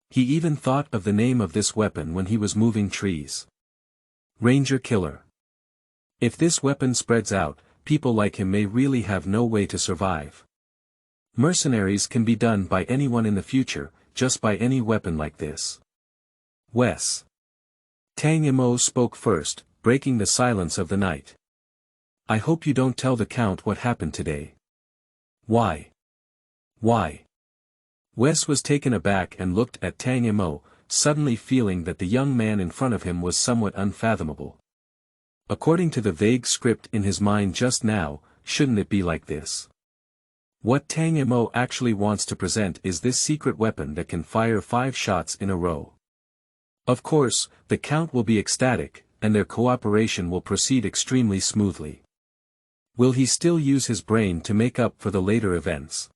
He even thought of the name of this weapon when he was moving trees. Ranger Killer. If this weapon spreads out, people like him may really have no way to survive. Mercenaries can be done by anyone in the future, just by any weapon like this. Wes. Tang Mo spoke first, breaking the silence of the night. I hope you don't tell the Count what happened today. Why? Why? Wes was taken aback and looked at Tang Mo, suddenly feeling that the young man in front of him was somewhat unfathomable. According to the vague script in his mind just now, shouldn't it be like this? What Tang Mo actually wants to present is this secret weapon that can fire 5 shots in a row. Of course, the Count will be ecstatic, and their cooperation will proceed extremely smoothly. Will he still use his brain to make up for the later events?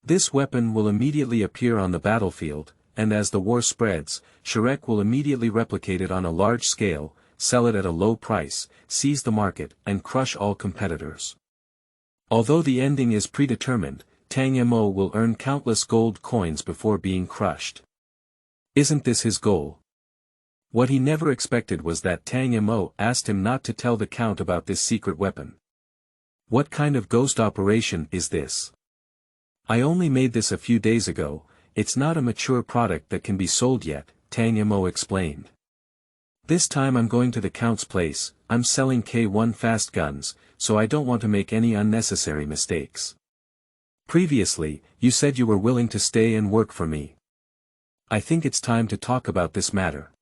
This weapon will immediately appear on the battlefield, and as the war spreads, Shrek will immediately replicate it on a large scale, sell it at a low price, seize the market, and crush all competitors. Although the ending is predetermined, Tang Mo will earn countless gold coins before being crushed. Isn't this his goal? What he never expected was that Tang Mo asked him not to tell the Count about this secret weapon. What kind of ghost operation is this? I only made this a few days ago, it's not a mature product that can be sold yet, Tang Mo explained. This time I'm going to the Count's place, I'm selling K1 fast guns, so I don't want to make any unnecessary mistakes. Previously, you said you were willing to stay and work for me. I think it's time to talk about this matter.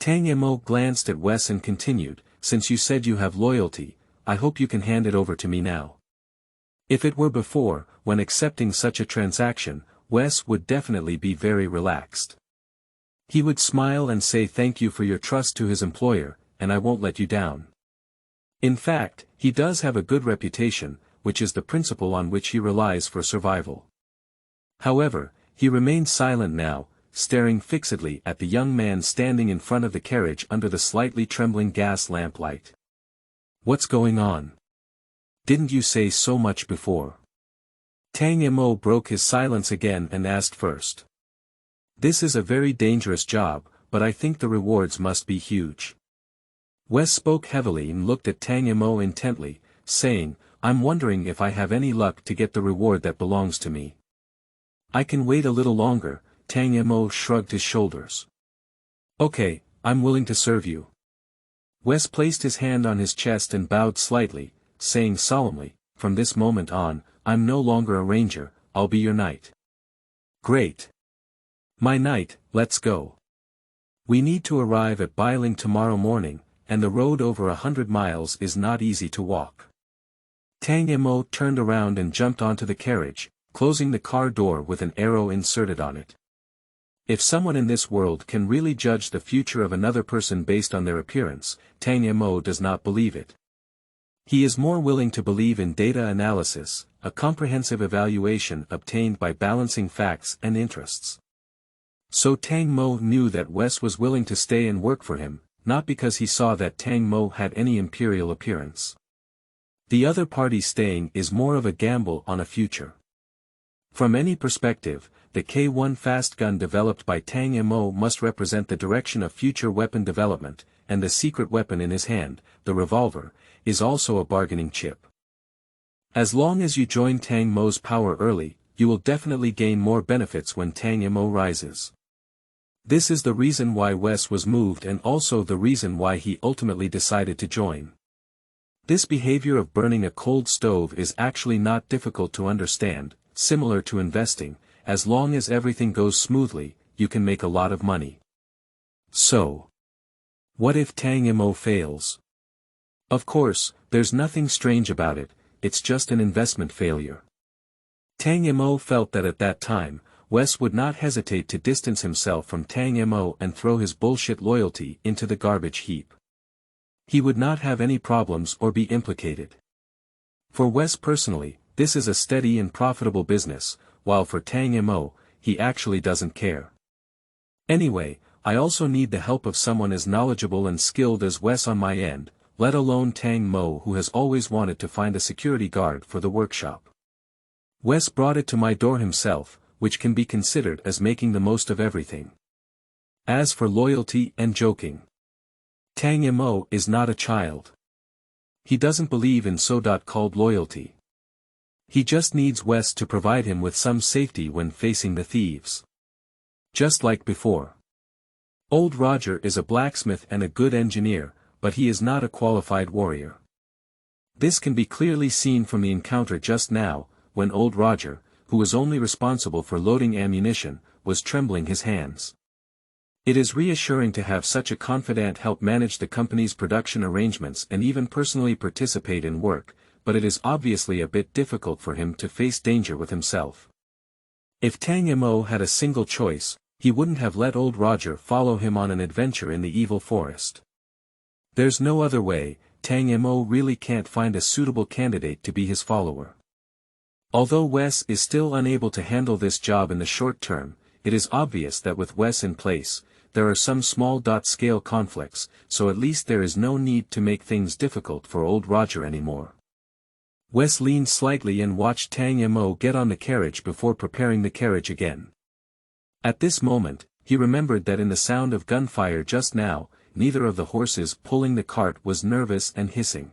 Tang Mo glanced at Wes and continued, since you said you have loyalty, I hope you can hand it over to me now. If it were before, when accepting such a transaction, Wes would definitely be very relaxed. He would smile and say thank you for your trust to his employer, and I won't let you down. In fact, he does have a good reputation, which is the principle on which he relies for survival. However, he remained silent now, staring fixedly at the young man standing in front of the carriage under the slightly trembling gas lamplight. What's going on? Didn't you say so much before? Tang Mo broke his silence again and asked first. This is a very dangerous job, but I think the rewards must be huge. Wes spoke heavily and looked at Tang Mo intently, saying, I'm wondering if I have any luck to get the reward that belongs to me. I can wait a little longer, Tang Mo shrugged his shoulders. Okay, I'm willing to serve you. Wes placed his hand on his chest and bowed slightly, saying solemnly, from this moment on, I'm no longer a ranger, I'll be your knight. Great. My knight, let's go. We need to arrive at Bailing tomorrow morning, and the road over 100 miles is not easy to walk. Tang Mo turned around and jumped onto the carriage, closing the car door with an arrow inserted on it. If someone in this world can really judge the future of another person based on their appearance, Tang Mo does not believe it. He is more willing to believe in data analysis, a comprehensive evaluation obtained by balancing facts and interests. So Tang Mo knew that Wes was willing to stay and work for him, not because he saw that Tang Mo had any imperial appearance. The other party staying is more of a gamble on a future. From any perspective, the K1 fast gun developed by Tang Mo must represent the direction of future weapon development, and the secret weapon in his hand, the revolver, is also a bargaining chip. As long as you join Tang Mo's power early, you will definitely gain more benefits when Tang Mo rises. This is the reason why Wes was moved and also the reason why he ultimately decided to join. This behavior of burning a cold stove is actually not difficult to understand, similar to investing, as long as everything goes smoothly, you can make a lot of money. So, what if Tang Mo fails? Of course, there's nothing strange about it, it's just an investment failure. Tang Mo felt that at that time, Wes would not hesitate to distance himself from Tang Mo and throw his bullshit loyalty into the garbage heap. He would not have any problems or be implicated. For Wes personally, this is a steady and profitable business, while for Tang Mo, he actually doesn't care. Anyway, I also need the help of someone as knowledgeable and skilled as Wes on my end, let alone Tang Mo, who has always wanted to find a security guard for the workshop. Wes brought it to my door himself, which can be considered as making the most of everything. As for loyalty and joking, Tang Mo is not a child. He doesn't believe in so-called loyalty. He just needs Wes to provide him with some safety when facing the thieves. Just like before. Old Roger is a blacksmith and a good engineer, but he is not a qualified warrior. This can be clearly seen from the encounter just now, when Old Roger, who was only responsible for loading ammunition, was trembling his hands. It is reassuring to have such a confidant help manage the company's production arrangements and even personally participate in work, but it is obviously a bit difficult for him to face danger with himself. If Tang Mo had a single choice, he wouldn't have let Old Roger follow him on an adventure in the evil forest. There's no other way, Tang Mo really can't find a suitable candidate to be his follower. Although Wes is still unable to handle this job in the short term, it is obvious that with Wes in place, there are some small-scale conflicts, so at least there is no need to make things difficult for Old Roger anymore. Wes leaned slightly and watched Tang Mo get on the carriage before preparing the carriage again. At this moment, he remembered that in the sound of gunfire just now, neither of the horses pulling the cart was nervous and hissing.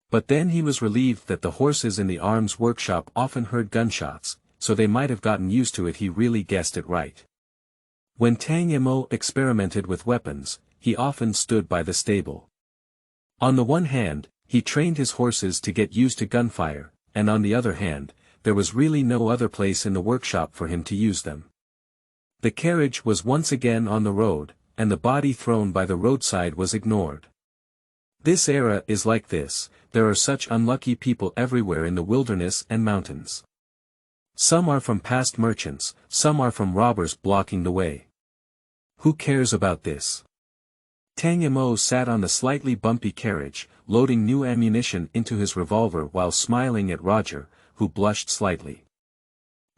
But then he was relieved that the horses in the arms workshop often heard gunshots, so they might have gotten used to it. He really guessed it right. When Tang Mo experimented with weapons, he often stood by the stable. On the one hand, he trained his horses to get used to gunfire, and on the other hand, there was really no other place in the workshop for him to use them. The carriage was once again on the road, and the body thrown by the roadside was ignored. This era is like this, there are such unlucky people everywhere in the wilderness and mountains. Some are from past merchants, some are from robbers blocking the way. Who cares about this? Tang Mo sat on the slightly bumpy carriage, loading new ammunition into his revolver while smiling at Roger, who blushed slightly.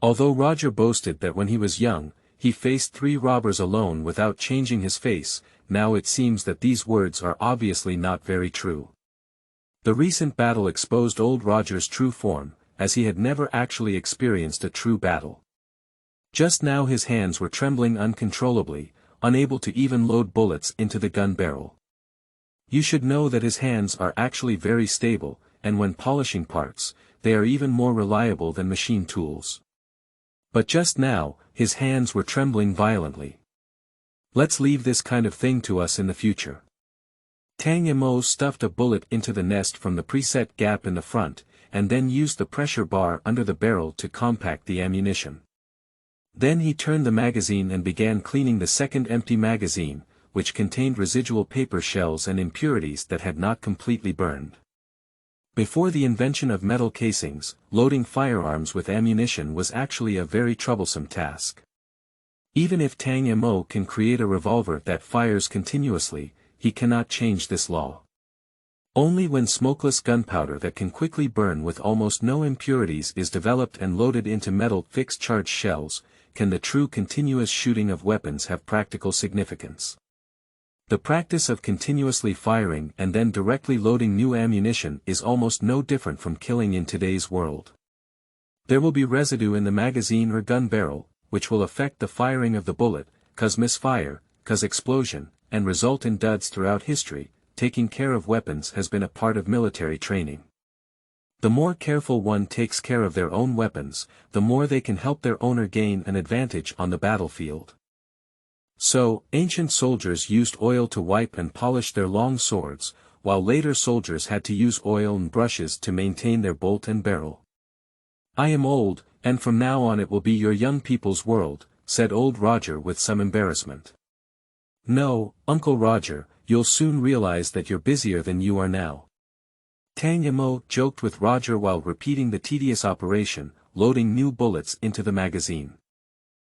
Although Roger boasted that when he was young, he faced 3 robbers alone without changing his face, now it seems that these words are obviously not very true. The recent battle exposed Old Roger's true form, as he had never actually experienced a true battle. Just now his hands were trembling uncontrollably, unable to even load bullets into the gun barrel. You should know that his hands are actually very stable, and when polishing parts, they are even more reliable than machine tools. But just now, his hands were trembling violently. Let's leave this kind of thing to us in the future. Tang Mo stuffed a bullet into the nest from the preset gap in the front, and then used the pressure bar under the barrel to compact the ammunition. Then he turned the magazine and began cleaning the second empty magazine, which contained residual paper shells and impurities that had not completely burned. Before the invention of metal casings, loading firearms with ammunition was actually a very troublesome task. Even if Tang Mo can create a revolver that fires continuously, he cannot change this law. Only when smokeless gunpowder that can quickly burn with almost no impurities is developed and loaded into metal fixed-charge shells, can the true continuous shooting of weapons have practical significance. The practice of continuously firing and then directly loading new ammunition is almost no different from killing in today's world. There will be residue in the magazine or gun barrel, which will affect the firing of the bullet, cause misfire, cause explosion, and result in duds throughout history. Taking care of weapons has been a part of military training. The more careful one takes care of their own weapons, the more they can help their owner gain an advantage on the battlefield. So, ancient soldiers used oil to wipe and polish their long swords, while later soldiers had to use oil and brushes to maintain their bolt and barrel. I am old, and from now on it will be your young people's world, said old Roger with some embarrassment. No, Uncle Roger, you'll soon realize that you're busier than you are now. Tang Mo joked with Roger while repeating the tedious operation, loading new bullets into the magazine.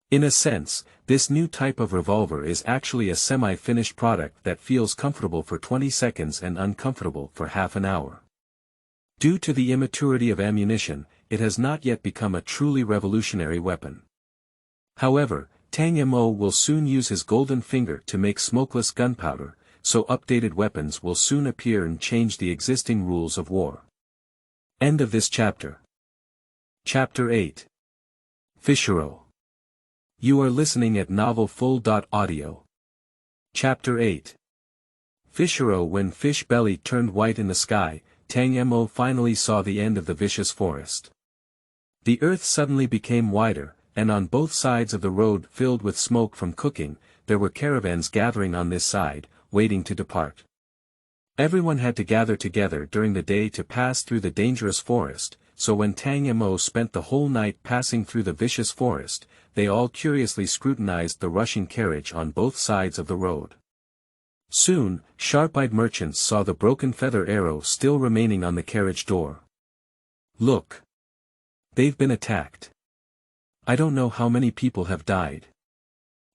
In a sense, this new type of revolver is actually a semi-finished product that feels comfortable for 20 seconds and uncomfortable for half an hour. Due to the immaturity of ammunition, it has not yet become a truly revolutionary weapon. However, Tang Mo will soon use his golden finger to make smokeless gunpowder, so updated weapons will soon appear and change the existing rules of war. End of this chapter. Chapter 8. Fischero. You are listening at novelfull.audio. Chapter 8. Fischero. When Fish Belly turned white in the sky, Tang Mo finally saw the end of the vicious forest. The earth suddenly became wider, and on both sides of the road filled with smoke from cooking, there were caravans gathering on this side, waiting to depart. Everyone had to gather together during the day to pass through the dangerous forest, so when Tang Mo spent the whole night passing through the vicious forest, they all curiously scrutinized the rushing carriage on both sides of the road. Soon, sharp-eyed merchants saw the broken feather arrow still remaining on the carriage door. Look! They've been attacked. I don't know how many people have died.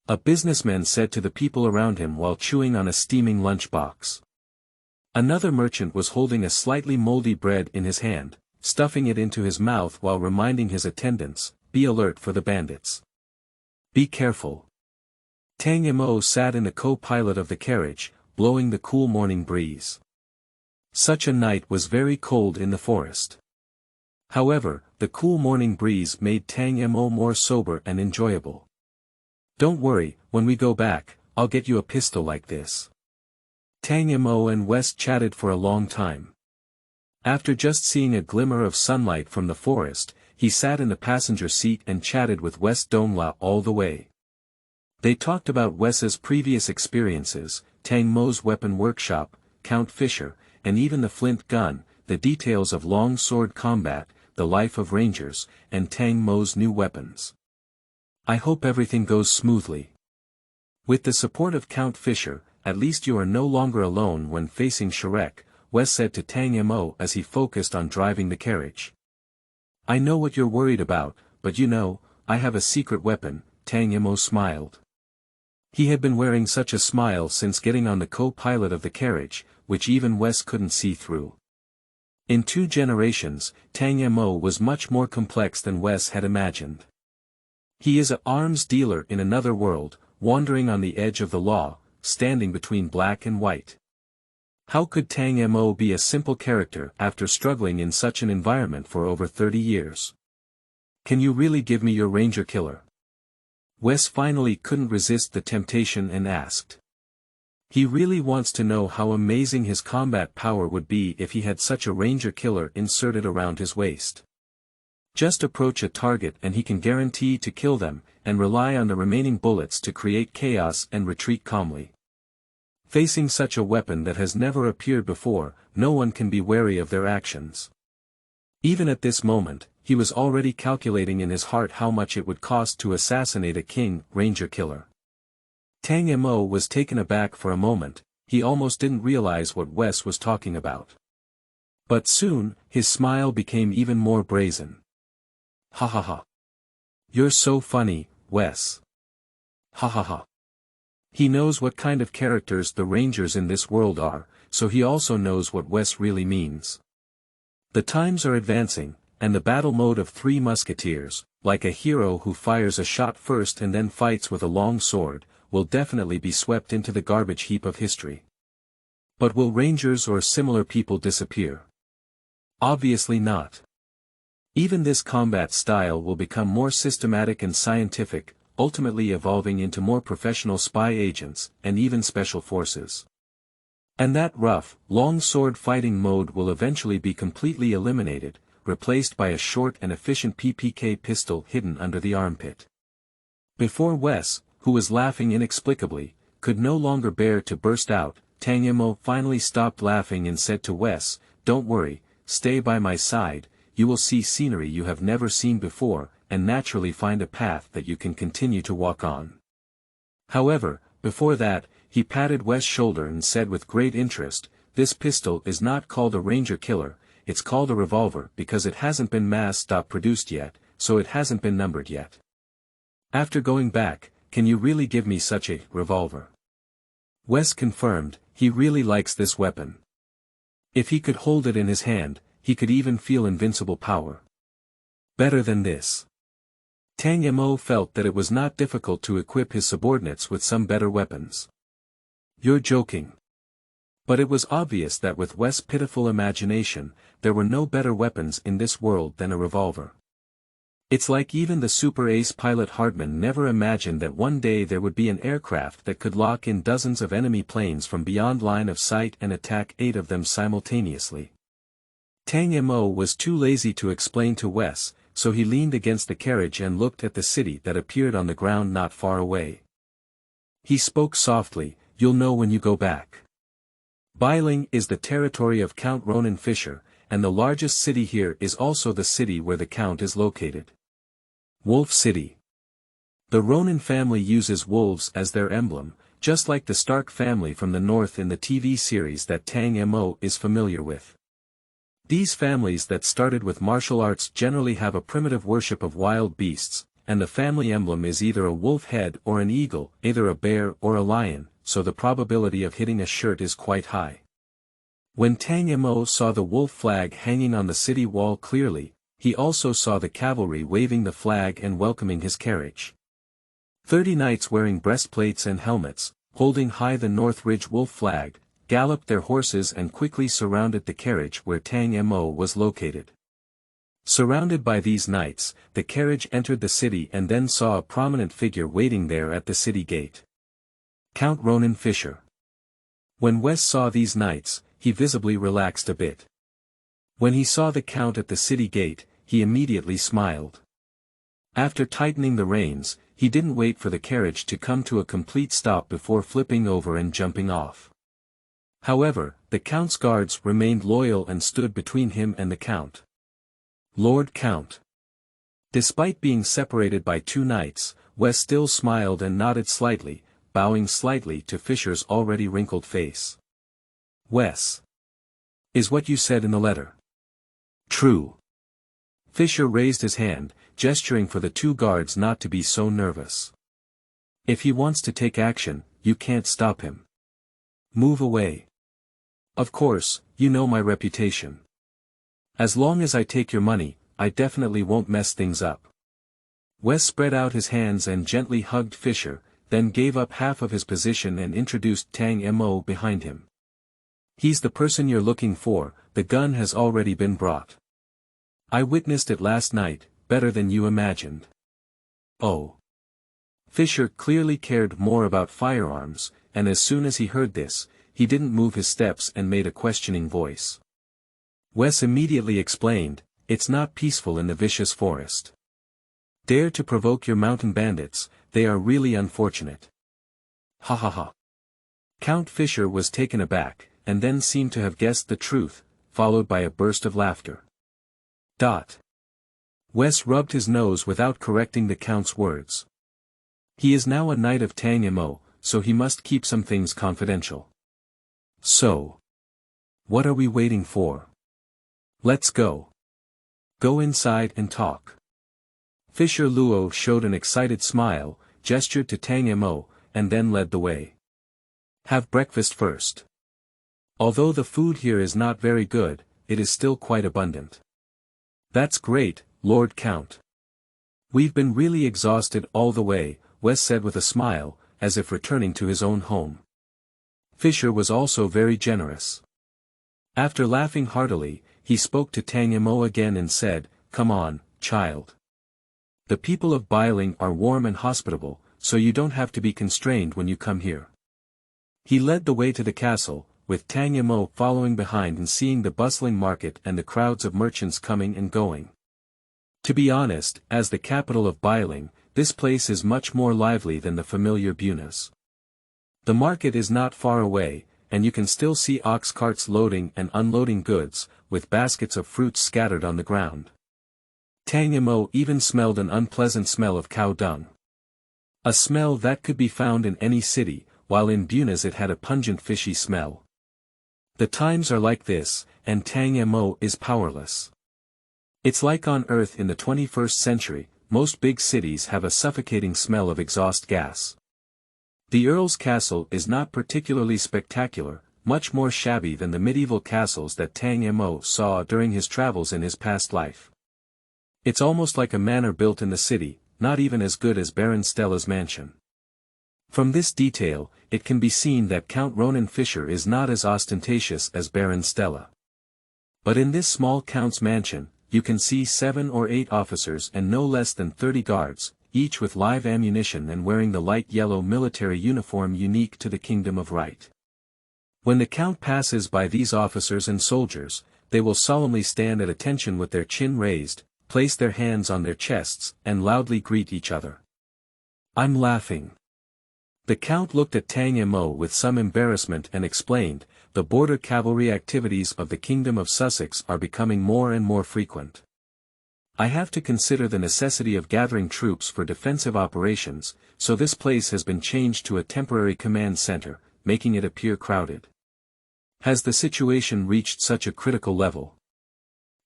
A businessman said to the people around him while chewing on a steaming lunchbox. Another merchant was holding a slightly moldy bread in his hand, stuffing it into his mouth while reminding his attendants, "Be alert for the bandits. Be careful." Tang Mo sat in the co-pilot of the carriage, blowing the cool morning breeze. Such a night was very cold in the forest. However, the cool morning breeze made Tang Mo more sober and enjoyable. "Don't worry, when we go back, I'll get you a pistol like this." Tang Mo and Wes chatted for a long time. After just seeing a glimmer of sunlight from the forest, he sat in the passenger seat and chatted with Wes Donghua all the way. They talked about Wes's previous experiences, Tang Mo's weapon workshop, Count Fischer, and even the flint gun, the details of long sword combat, the life of rangers, and Tang Mo's new weapons. "I hope everything goes smoothly. With the support of Count Fischer, at least you are no longer alone when facing Shrek," Wes said to Tang Mo as he focused on driving the carriage. "I know what you're worried about, but you know, I have a secret weapon," Tang Mo smiled. He had been wearing such a smile since getting on the co-pilot of the carriage, which even Wes couldn't see through. In 2 generations, Tang Mo was much more complex than Wes had imagined. He is an arms dealer in another world, wandering on the edge of the law, standing between black and white. How could Tang Mo be a simple character after struggling in such an environment for over 30 years? "Can you really give me your ranger killer?" Wes finally couldn't resist the temptation and asked. He really wants to know how amazing his combat power would be if he had such a ranger killer inserted around his waist. Just approach a target and he can guarantee to kill them, and rely on the remaining bullets to create chaos and retreat calmly. Facing such a weapon that has never appeared before, no one can be wary of their actions. Even at this moment, he was already calculating in his heart how much it would cost to assassinate a king ranger killer. Tang Mo was taken aback for a moment, he almost didn't realize what Wes was talking about. But soon, his smile became even more brazen. "Ha ha ha. You're so funny, Wes. Ha ha ha." He knows what kind of characters the Rangers in this world are, so he also knows what Wes really means. The times are advancing, and the battle mode of 3 musketeers, like a hero who fires a shot first and then fights with a long sword, will definitely be swept into the garbage heap of history. But will Rangers or similar people disappear? Obviously not. Even this combat style will become more systematic and scientific, ultimately evolving into more professional spy agents, and even special forces. And that rough, long sword fighting mode will eventually be completely eliminated, replaced by a short and efficient PPK pistol hidden under the armpit. Before Wes, who was laughing inexplicably, could no longer bear to burst out, Tang Mo finally stopped laughing and said to Wes, "Don't worry, stay by my side, you will see scenery you have never seen before, and naturally find a path that you can continue to walk on. However, before that, he patted Wes' shoulder and said with great interest, "This pistol is not called a Ranger Killer, it's called a revolver because it hasn't been mass-produced yet, so it hasn't been numbered yet." After going back, "Can you really give me such a revolver?" Wes confirmed, he really likes this weapon. If he could hold it in his hand, he could even feel invincible power. Better than this. Tang Mo felt that it was not difficult to equip his subordinates with some better weapons. "You're joking." But it was obvious that with Wes' pitiful imagination, there were no better weapons in this world than a revolver. It's like even the super ace pilot Hardman never imagined that one day there would be an aircraft that could lock in dozens of enemy planes from beyond line of sight and attack 8 of them simultaneously. Tang Mo was too lazy to explain to Wes, so he leaned against the carriage and looked at the city that appeared on the ground not far away. He spoke softly, "You'll know when you go back. Bailing is the territory of Count Ronan Fischer, and the largest city here is also the city where the Count is located. Wolf City. The Ronan family uses wolves as their emblem, just like the Stark family from the north in the TV series that Tang Mo is familiar with. These families that started with martial arts generally have a primitive worship of wild beasts, and the family emblem is either a wolf head or an eagle, either a bear or a lion, so the probability of hitting a shirt is quite high. When Tang Mo saw the wolf flag hanging on the city wall clearly, he also saw the cavalry waving the flag and welcoming his carriage. 30 knights wearing breastplates and helmets, holding high the North Ridge wolf flag, galloped their horses and quickly surrounded the carriage where Tang Mo was located. Surrounded by these knights, the carriage entered the city and then saw a prominent figure waiting there at the city gate. Count Ronan Fischer. When Wes saw these knights, he visibly relaxed a bit. When he saw the Count at the city gate, he immediately smiled. After tightening the reins, he didn't wait for the carriage to come to a complete stop before flipping over and jumping off. However, the Count's guards remained loyal and stood between him and the Count. "Lord Count." Despite being separated by 2 knights, Wes still smiled and nodded slightly, bowing slightly to Fischer's already wrinkled face. "Wes. Is what you said in the letter true?" Fischer raised his hand, gesturing for the 2 guards not to be so nervous. "If he wants to take action, you can't stop him. Move away. Of course, you know my reputation. As long as I take your money, I definitely won't mess things up." Wes spread out his hands and gently hugged Fischer, then gave up half of his position and introduced Tang Mo behind him. "He's the person you're looking for, the gun has already been brought. I witnessed it last night, better than you imagined." "Oh." Fischer clearly cared more about firearms, and as soon as he heard this, he didn't move his steps and made a questioning voice. Wes immediately explained, "It's not peaceful in the vicious forest. Dare to provoke your mountain bandits, they are really unfortunate." "Ha ha ha." Count Fischer was taken aback, and then seemed to have guessed the truth, followed by a burst of laughter. Wes rubbed his nose without correcting the Count's words. He is now a knight of Tang Mo, so he must keep some things confidential. "So. What are we waiting for? Let's go. Go inside and talk." Fischer Luo showed an excited smile, gestured to Tang Mo, and then led the way. "Have breakfast first. Although the food here is not very good, it is still quite abundant." "That's great, Lord Count. We've been really exhausted all the way," Wes said with a smile, as if returning to his own home. Fischer was also very generous. After laughing heartily, he spoke to Tang Mo again and said, "Come on, child. The people of Bailing are warm and hospitable, so you don't have to be constrained when you come here." He led the way to the castle, with Tang Mo following behind and seeing the bustling market and the crowds of merchants coming and going. To be honest, as the capital of Bailing, this place is much more lively than the familiar Bunas. The market is not far away, and you can still see ox carts loading and unloading goods, with baskets of fruits scattered on the ground. Tang Mo even smelled an unpleasant smell of cow dung. A smell that could be found in any city, while in Bunas it had a pungent fishy smell. The times are like this, and Tang Mo is powerless. It's like on Earth in the 21st century, most big cities have a suffocating smell of exhaust gas. The Earl's castle is not particularly spectacular, much more shabby than the medieval castles that Tang Mo saw during his travels in his past life. It's almost like a manor built in the city, not even as good as Baron Stella's mansion. From this detail, it can be seen that Count Ronan Fischer is not as ostentatious as Baron Stella. But in this small count's mansion, you can see 7 or 8 officers and no less than 30 guards, each with live ammunition and wearing the light yellow military uniform unique to the Kingdom of Right. When the Count passes by these officers and soldiers, they will solemnly stand at attention with their chin raised, place their hands on their chests, and loudly greet each other. I'm laughing. The Count looked at Tang Mo with some embarrassment and explained, the border cavalry activities of the Kingdom of Sussex are becoming more and more frequent. I have to consider the necessity of gathering troops for defensive operations, so this place has been changed to a temporary command center, making it appear crowded. Has the situation reached such a critical level?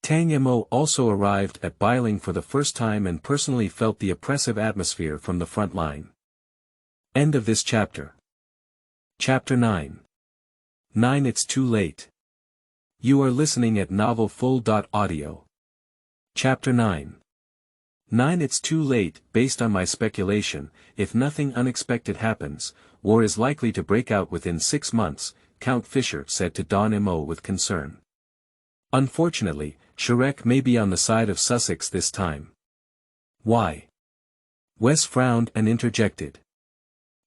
Tang Mo also arrived at Bailing for the first time and personally felt the oppressive atmosphere from the front line. End of this chapter. Chapter 9. 9 It's Too Late. You are listening at novelfull.audio. Chapter 9. 9 It's too late. Based on my speculation, if nothing unexpected happens, war is likely to break out within 6 months, Count Fischer said to Don Mo with concern. Unfortunately, Shrek may be on the side of Sussex this time. Why? Wes frowned and interjected.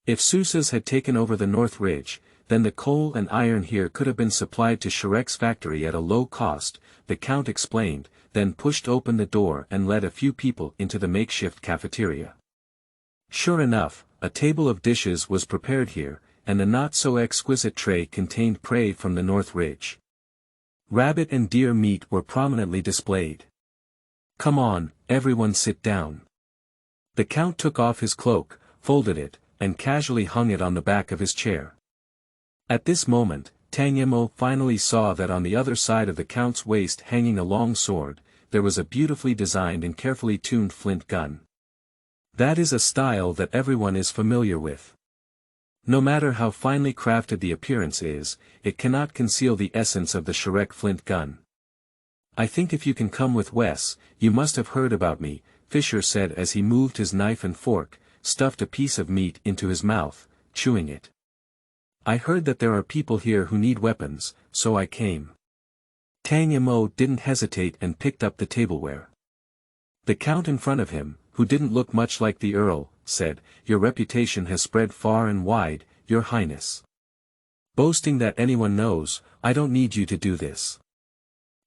If Sousas had taken over the North Ridge, then the coal and iron here could have been supplied to Shrek's factory at a low cost, the Count explained, then pushed open the door and led a few people into the makeshift cafeteria. Sure enough, a table of dishes was prepared here, and the not-so-exquisite tray contained prey from the North Ridge. Rabbit and deer meat were prominently displayed. Come on, everyone sit down. The Count took off his cloak, folded it, and casually hung it on the back of his chair. At this moment, Tang Mo finally saw that on the other side of the Count's waist hanging a long sword, there was a beautifully designed and carefully tuned flint gun. That is a style that everyone is familiar with. No matter how finely crafted the appearance is, it cannot conceal the essence of the Shrek flint gun. I think if you can come with Wes, you must have heard about me, Fischer said as he moved his knife and fork, stuffed a piece of meat into his mouth, chewing it. I heard that there are people here who need weapons, so I came. Tang Mo didn't hesitate and picked up the tableware. The Count in front of him, who didn't look much like the Earl, said, Your reputation has spread far and wide, Your Highness. Boasting that anyone knows, I don't need you to do this.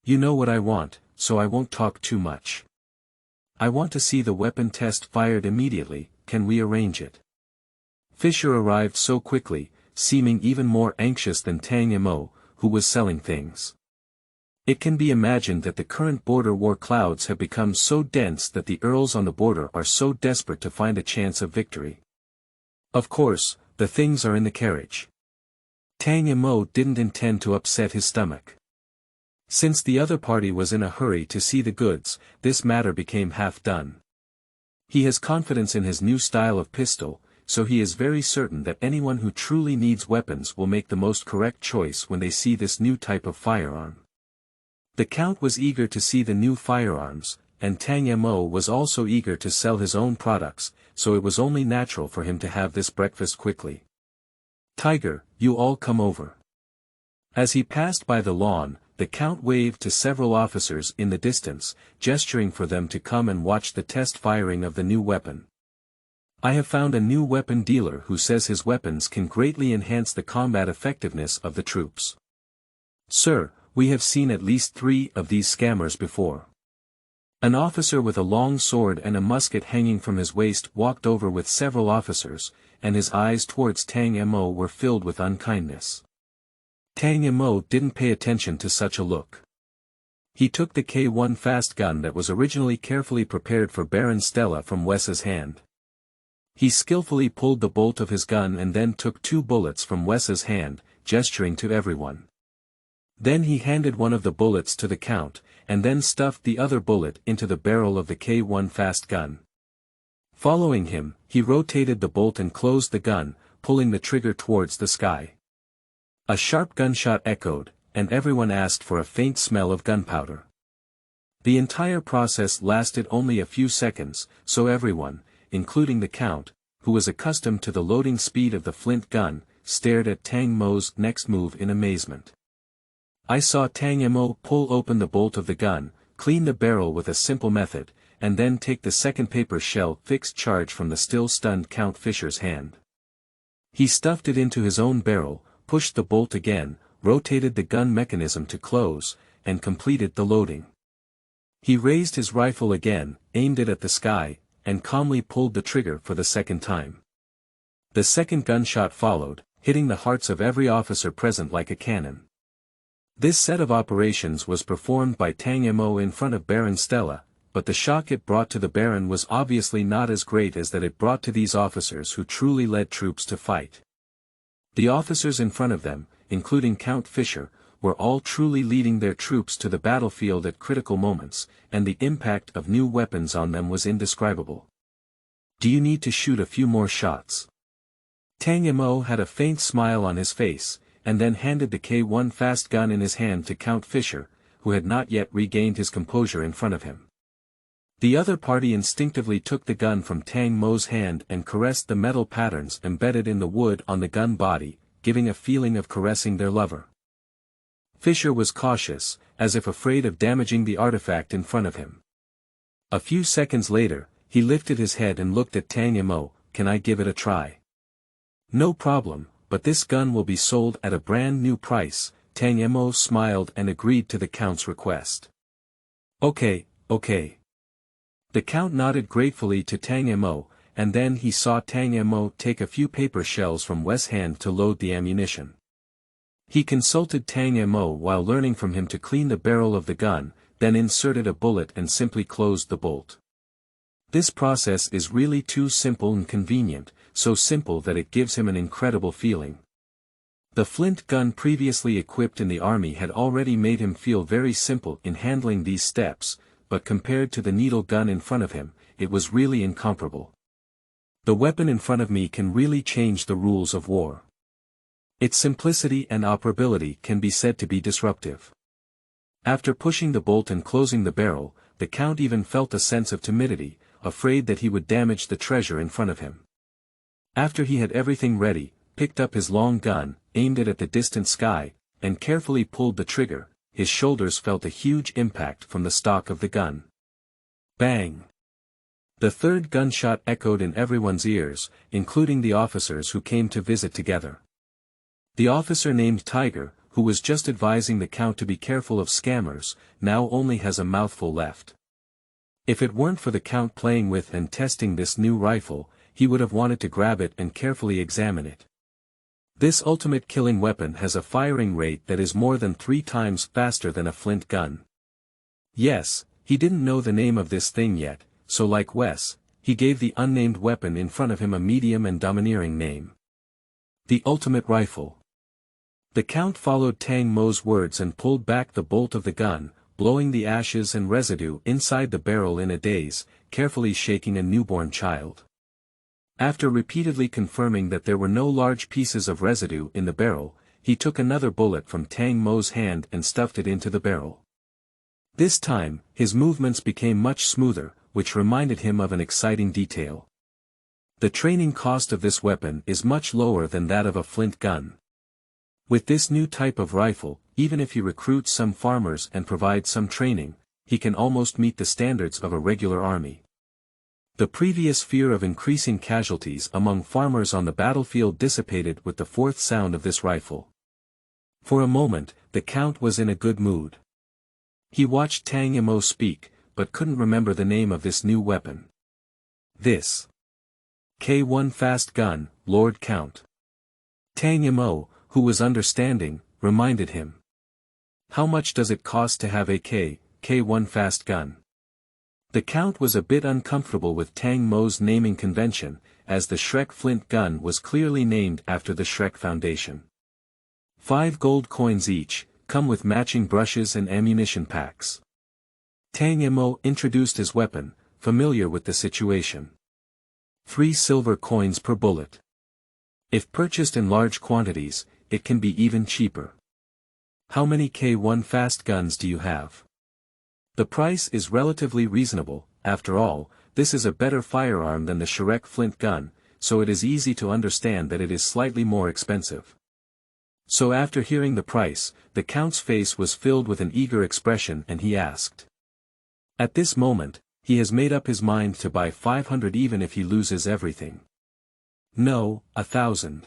You know what I want, so I won't talk too much. I want to see the weapon test fired immediately, can we arrange it? Fischer arrived so quickly, seeming even more anxious than Tang Mo, who was selling things. It can be imagined that the current border war clouds have become so dense that the Earls on the border are so desperate to find a chance of victory. Of course, the things are in the carriage. Tang Mo didn't intend to upset his stomach. Since the other party was in a hurry to see the goods, this matter became half done. He has confidence in his new style of pistol, so he is very certain that anyone who truly needs weapons will make the most correct choice when they see this new type of firearm. The Count was eager to see the new firearms, and Tang Mo was also eager to sell his own products, so it was only natural for him to have this breakfast quickly. Tiger, you all come over. As he passed by the lawn, the Count waved to several officers in the distance, gesturing for them to come and watch the test firing of the new weapon. I have found a new weapon dealer who says his weapons can greatly enhance the combat effectiveness of the troops. Sir, we have seen at least 3 of these scammers before. An officer with a long sword and a musket hanging from his waist walked over with several officers, and his eyes towards Tang Mo were filled with unkindness. Tang Mo didn't pay attention to such a look. He took the K1 fast gun that was originally carefully prepared for Baron Stella from Wes's hand. He skillfully pulled the bolt of his gun and then took 2 bullets from Wes's hand, gesturing to everyone. Then he handed one of the bullets to the Count, and then stuffed the other bullet into the barrel of the K1 fast gun. Following him, he rotated the bolt and closed the gun, pulling the trigger towards the sky. A sharp gunshot echoed, and everyone asked for a faint smell of gunpowder. The entire process lasted only a few seconds, so everyone, including the Count, who was accustomed to the loading speed of the flint gun, stared at Tang Mo's next move in amazement. I saw Tang Mo pull open the bolt of the gun, clean the barrel with a simple method, and then take the second paper shell fixed charge from the still stunned Count Fischer's hand. He stuffed it into his own barrel, pushed the bolt again, rotated the gun mechanism to close, and completed the loading. He raised his rifle again, aimed it at the sky, and calmly pulled the trigger for the second time. The second gunshot followed, hitting the hearts of every officer present like a cannon. This set of operations was performed by Tang Mo in front of Baron Stella, but the shock it brought to the Baron was obviously not as great as that it brought to these officers who truly led troops to fight. The officers in front of them, including Count Fischer, were all truly leading their troops to the battlefield at critical moments, and the impact of new weapons on them was indescribable. "Do you need to shoot a few more shots?" Tang Mo had a faint smile on his face, and then handed the K1 fast gun in his hand to Count Fischer, who had not yet regained his composure in front of him. The other party instinctively took the gun from Tang Mo's hand and caressed the metal patterns embedded in the wood on the gun body, giving a feeling of caressing their lover. Fischer was cautious, as if afraid of damaging the artifact in front of him. A few seconds later, he lifted his head and looked at Tang Mo. "Can I give it a try?" "No problem, but this gun will be sold at a brand new price." Tang Mo smiled and agreed to the Count's request. Okay. The Count nodded gratefully to Tang Mo, and then he saw Tang Mo take a few paper shells from Wes' hand to load the ammunition. He consulted Tang Mo while learning from him to clean the barrel of the gun, then inserted a bullet and simply closed the bolt. This process is really too simple and convenient, so simple that it gives him an incredible feeling. The flint gun previously equipped in the army had already made him feel very simple in handling these steps, but compared to the needle gun in front of him, it was really incomparable. The weapon in front of me can really change the rules of war. Its simplicity and operability can be said to be disruptive. After pushing the bolt and closing the barrel, the Count even felt a sense of timidity, afraid that he would damage the treasure in front of him. After he had everything ready, picked up his long gun, aimed it at the distant sky, and carefully pulled the trigger, his shoulders felt a huge impact from the stock of the gun. Bang! The third gunshot echoed in everyone's ears, including the officers who came to visit together. The officer named Tiger, who was just advising the Count to be careful of scammers, now only has a mouthful left. If it weren't for the Count playing with and testing this new rifle, he would have wanted to grab it and carefully examine it. This ultimate killing weapon has a firing rate that is more than 3 times faster than a flint gun. Yes, he didn't know the name of this thing yet, so like Wes, he gave the unnamed weapon in front of him a medium and domineering name. The ultimate rifle. The Count followed Tang Mo's words and pulled back the bolt of the gun, blowing the ashes and residue inside the barrel in a daze, carefully shaking a newborn child. After repeatedly confirming that there were no large pieces of residue in the barrel, he took another bullet from Tang Mo's hand and stuffed it into the barrel. This time, his movements became much smoother, which reminded him of an exciting detail. The training cost of this weapon is much lower than that of a flint gun. With this new type of rifle, even if he recruits some farmers and provides some training, he can almost meet the standards of a regular army. The previous fear of increasing casualties among farmers on the battlefield dissipated with the fourth sound of this rifle. For a moment, the Count was in a good mood. He watched Tang Mo speak, but couldn't remember the name of this new weapon. This K1 fast gun, Lord Count. Tang Mo, who was understanding, reminded him. How much does it cost to have a K1 K1 fast gun. The Count was a bit uncomfortable with Tang Mo's naming convention, as the Shrek flint gun was clearly named after the Shrek Foundation. 5 gold coins each, come with matching brushes and ammunition packs. Tang Mo introduced his weapon, familiar with the situation. 3 silver coins per bullet. If purchased in large quantities, it can be even cheaper. How many K1 fast guns do you have? The price is relatively reasonable. After all, this is a better firearm than the Shrek flint gun, so it is easy to understand that it is slightly more expensive. So after hearing the price, the Count's face was filled with an eager expression and he asked. At this moment, he has made up his mind to buy 500 even if he loses everything. No, 1,000.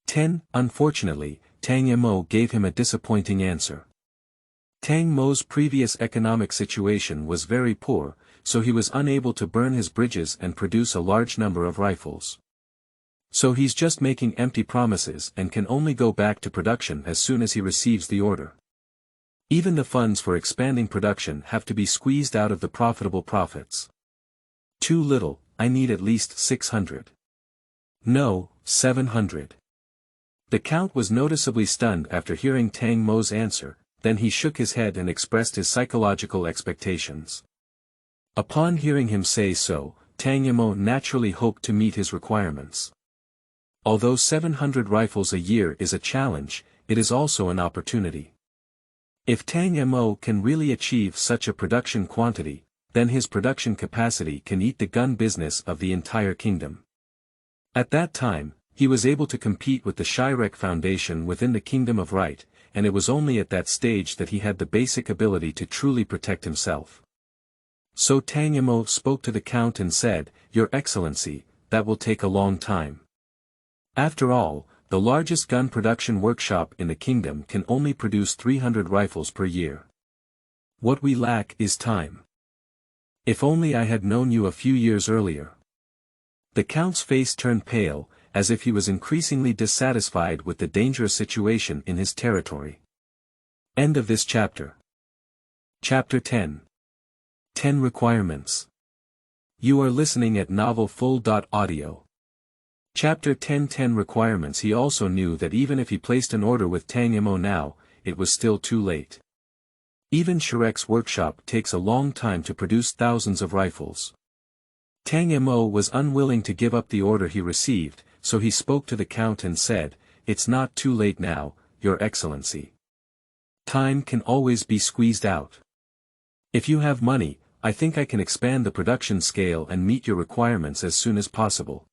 10. Unfortunately, Tang Mo gave him a disappointing answer. Tang Mo's previous economic situation was very poor, so he was unable to burn his bridges and produce a large number of rifles. So he's just making empty promises and can only go back to production as soon as he receives the order. Even the funds for expanding production have to be squeezed out of the profitable profits. Too little, I need at least 600. No, 700. The Count was noticeably stunned after hearing Tang Mo's answer, then he shook his head and expressed his psychological expectations. Upon hearing him say so, Tang Mo naturally hoped to meet his requirements. Although 700 rifles a year is a challenge, it is also an opportunity. If Tang Mo can really achieve such a production quantity, then his production capacity can eat the gun business of the entire kingdom. At that time, he was able to compete with the Shrek Foundation within the Kingdom of Right, and it was only at that stage that he had the basic ability to truly protect himself. So Tang Mo spoke to the Count and said, "Your Excellency, that will take a long time. After all, the largest gun production workshop in the kingdom can only produce 300 rifles per year. What we lack is time. If only I had known you a few years earlier." The Count's face turned pale, as if he was increasingly dissatisfied with the dangerous situation in his territory. End of this chapter. Chapter 10. 10 Requirements. You are listening at novelfull.audio. Chapter 10 10 Requirements. He also knew that even if he placed an order with Tang Mo now, it was still too late. Even Shrek's workshop takes a long time to produce thousands of rifles. Tang Mo was unwilling to give up the order he received, so he spoke to the Count and said, "It's not too late now, Your Excellency. Time can always be squeezed out. If you have money, I think I can expand the production scale and meet your requirements as soon as possible."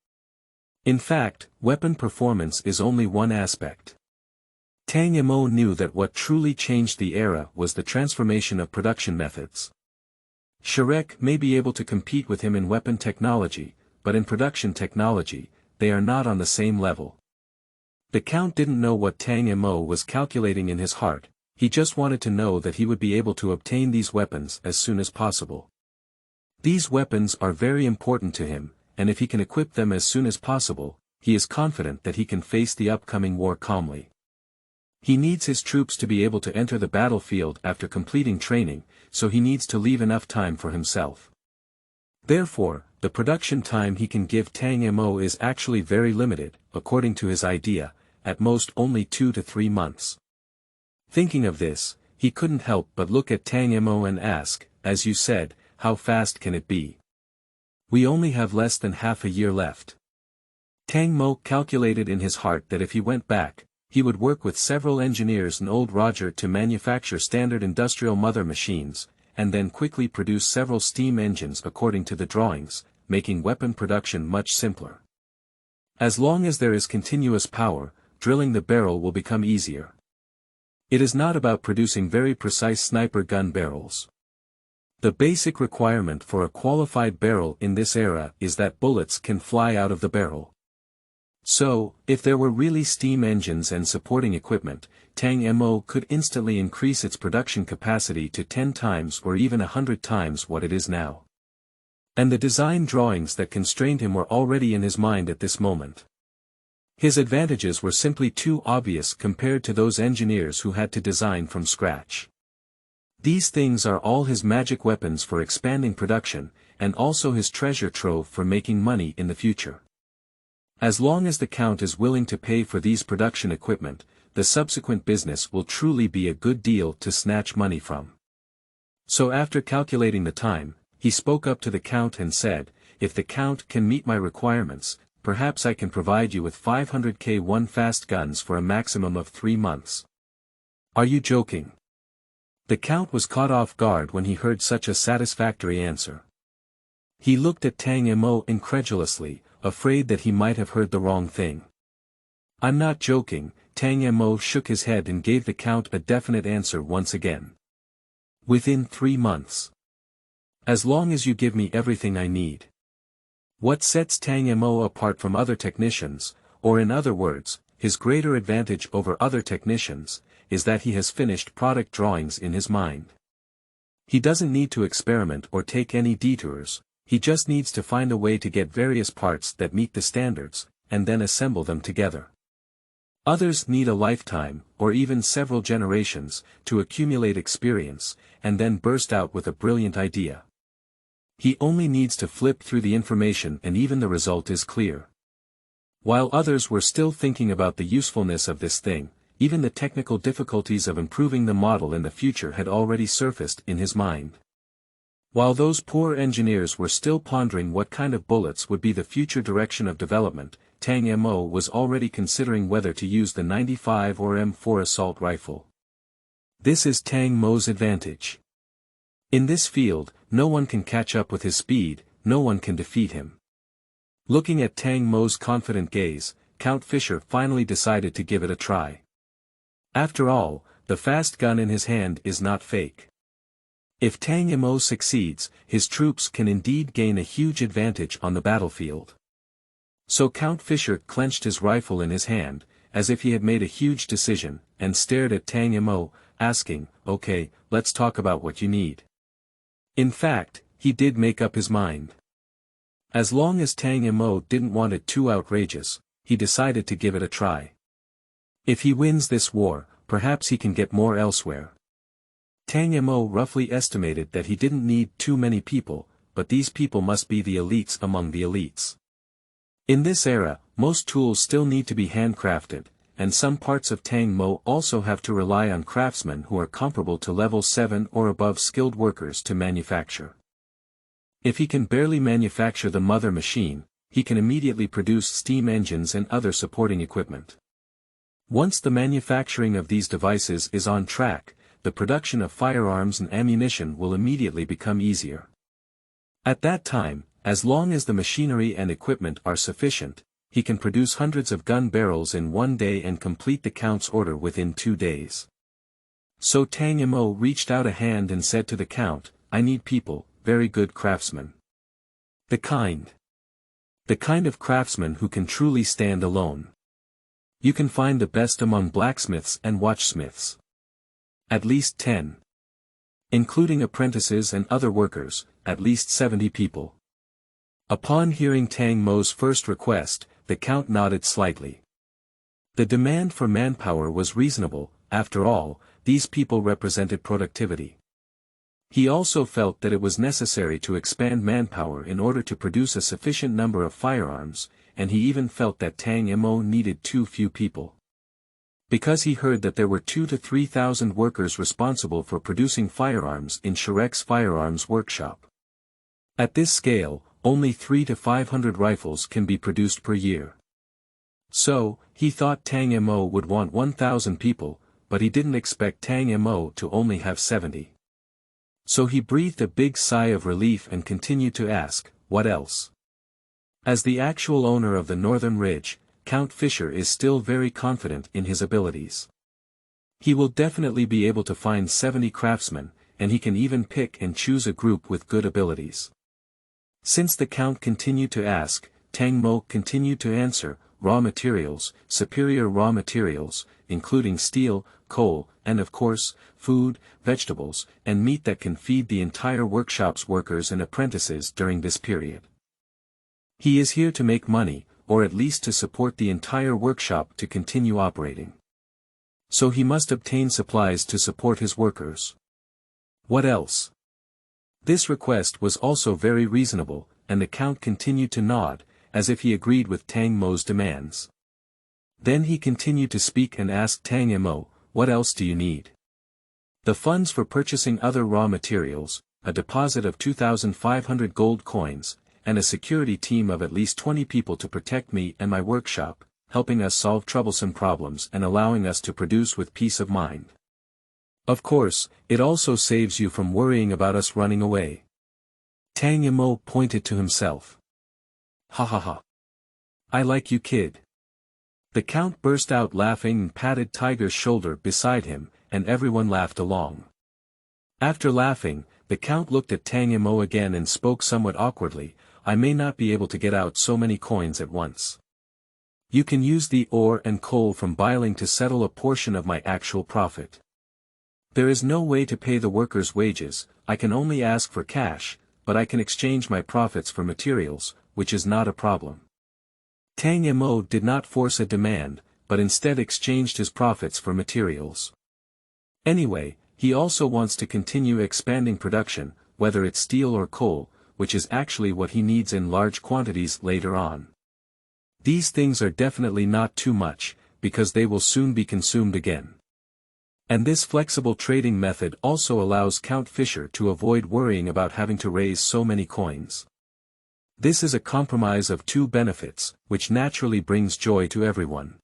In fact, weapon performance is only one aspect. Tang Mo knew that what truly changed the era was the transformation of production methods. Shrek may be able to compete with him in weapon technology, but in production technology, they are not on the same level. The Count didn't know what Tang Mo was calculating in his heart, he just wanted to know that he would be able to obtain these weapons as soon as possible. These weapons are very important to him, and if he can equip them as soon as possible, he is confident that he can face the upcoming war calmly. He needs his troops to be able to enter the battlefield after completing training, so he needs to leave enough time for himself. Therefore, the production time he can give Tang Mo is actually very limited, according to his idea, at most only 2 to 3 months. Thinking of this, he couldn't help but look at Tang Mo and ask, "As you said, how fast can it be? We only have less than half a year left." Tang Mo calculated in his heart that if he went back, he would work with several engineers and old Roger to manufacture standard industrial mother machines, and then quickly produce several steam engines according to the drawings, making weapon production much simpler. As long as there is continuous power, drilling the barrel will become easier. It is not about producing very precise sniper gun barrels. The basic requirement for a qualified barrel in this era is that bullets can fly out of the barrel. So, if there were really steam engines and supporting equipment, Tang Mo could instantly increase its production capacity to 10 times or even 100 times what it is now. And the design drawings that constrained him were already in his mind at this moment. His advantages were simply too obvious compared to those engineers who had to design from scratch. These things are all his magic weapons for expanding production, and also his treasure trove for making money in the future. As long as the Count is willing to pay for these production equipment, the subsequent business will truly be a good deal to snatch money from. So after calculating the time, he spoke up to the Count and said, "If the Count can meet my requirements, perhaps I can provide you with 500K1 fast guns for a maximum of 3 months. Are you joking?" The Count was caught off guard when he heard such a satisfactory answer. He looked at Tang Mo incredulously, afraid that he might have heard the wrong thing. "I'm not joking." Tang Mo shook his head and gave the Count a definite answer once again. "Within 3 months. As long as you give me everything I need." What sets Tang Mo apart from other technicians, or in other words, his greater advantage over other technicians, is that he has finished product drawings in his mind. He doesn't need to experiment or take any detours, he just needs to find a way to get various parts that meet the standards, and then assemble them together. Others need a lifetime, or even several generations, to accumulate experience, and then burst out with a brilliant idea. He only needs to flip through the information and even the result is clear. While others were still thinking about the usefulness of this thing, even the technical difficulties of improving the model in the future had already surfaced in his mind. While those poor engineers were still pondering what kind of bullets would be the future direction of development, Tang Mo was already considering whether to use the 95 or M4 assault rifle. This is Tang Mo's advantage. In this field, no one can catch up with his speed, no one can defeat him. Looking at Tang Mo's confident gaze, Count Fischer finally decided to give it a try. After all, the fast gun in his hand is not fake. If Tang Mo succeeds, his troops can indeed gain a huge advantage on the battlefield. So Count Fischer clenched his rifle in his hand, as if he had made a huge decision, and stared at Tang Mo, asking, "Okay, let's talk about what you need." In fact, he did make up his mind. As long as Tang Mo didn't want it too outrageous, he decided to give it a try. If he wins this war, perhaps he can get more elsewhere. Tang Mo roughly estimated that he didn't need too many people, but these people must be the elites among the elites. In this era, most tools still need to be handcrafted, and some parts of Tang Mo also have to rely on craftsmen who are comparable to level 7 or above skilled workers to manufacture. If he can barely manufacture the mother machine, he can immediately produce steam engines and other supporting equipment. Once the manufacturing of these devices is on track, the production of firearms and ammunition will immediately become easier. At that time, as long as the machinery and equipment are sufficient, he can produce hundreds of gun barrels in 1 day and complete the Count's order within 2 days. So Tang Mo reached out a hand and said to the Count, "I need people, very good craftsmen. The kind of craftsmen who can truly stand alone. You can find the best among blacksmiths and watchsmiths. At least 10. Including apprentices and other workers, at least 70 people." Upon hearing Tang Mo's first request, the Count nodded slightly. The demand for manpower was reasonable, after all, these people represented productivity. He also felt that it was necessary to expand manpower in order to produce a sufficient number of firearms, and he even felt that Tang Mo needed too few people. Because he heard that there were 2,000 to 3,000 workers responsible for producing firearms in Shrek's firearms workshop. At this scale, only 300 to 500 rifles can be produced per year. So, he thought Tang Mo would want 1,000 people, but he didn't expect Tang Mo to only have 70. So he breathed a big sigh of relief and continued to ask, "What else?" As the actual owner of the Northern Ridge, Count Fischer is still very confident in his abilities. He will definitely be able to find 70 craftsmen, and he can even pick and choose a group with good abilities. Since the Count continued to ask, Tang Mo continued to answer: raw materials, superior raw materials, including steel, coal, and of course, food, vegetables, and meat that can feed the entire workshop's workers and apprentices during this period. He is here to make money, or at least to support the entire workshop to continue operating. So he must obtain supplies to support his workers. What else? This request was also very reasonable, and the Count continued to nod, as if he agreed with Tang Mo's demands. Then he continued to speak and asked Tang Mo, "What else do you need?" "The funds for purchasing other raw materials, a deposit of 2,500 gold coins, and a security team of at least 20 people to protect me and my workshop, helping us solve troublesome problems and allowing us to produce with peace of mind. Of course, it also saves you from worrying about us running away." Tang Mo pointed to himself. "Ha ha ha. I like you, kid." The Count burst out laughing and patted Tiger's shoulder beside him, and everyone laughed along. After laughing, the Count looked at Tang Mo again and spoke somewhat awkwardly, "I may not be able to get out so many coins at once. You can use the ore and coal from biling to settle a portion of my actual profit. There is no way to pay the workers' wages, I can only ask for cash, but I can exchange my profits for materials, which is not a problem." Tang Mo did not force a demand, but instead exchanged his profits for materials. Anyway, he also wants to continue expanding production, whether it's steel or coal, which is actually what he needs in large quantities later on. These things are definitely not too much, because they will soon be consumed again. And this flexible trading method also allows Count Fischer to avoid worrying about having to raise so many coins. This is a compromise of two benefits, which naturally brings joy to everyone.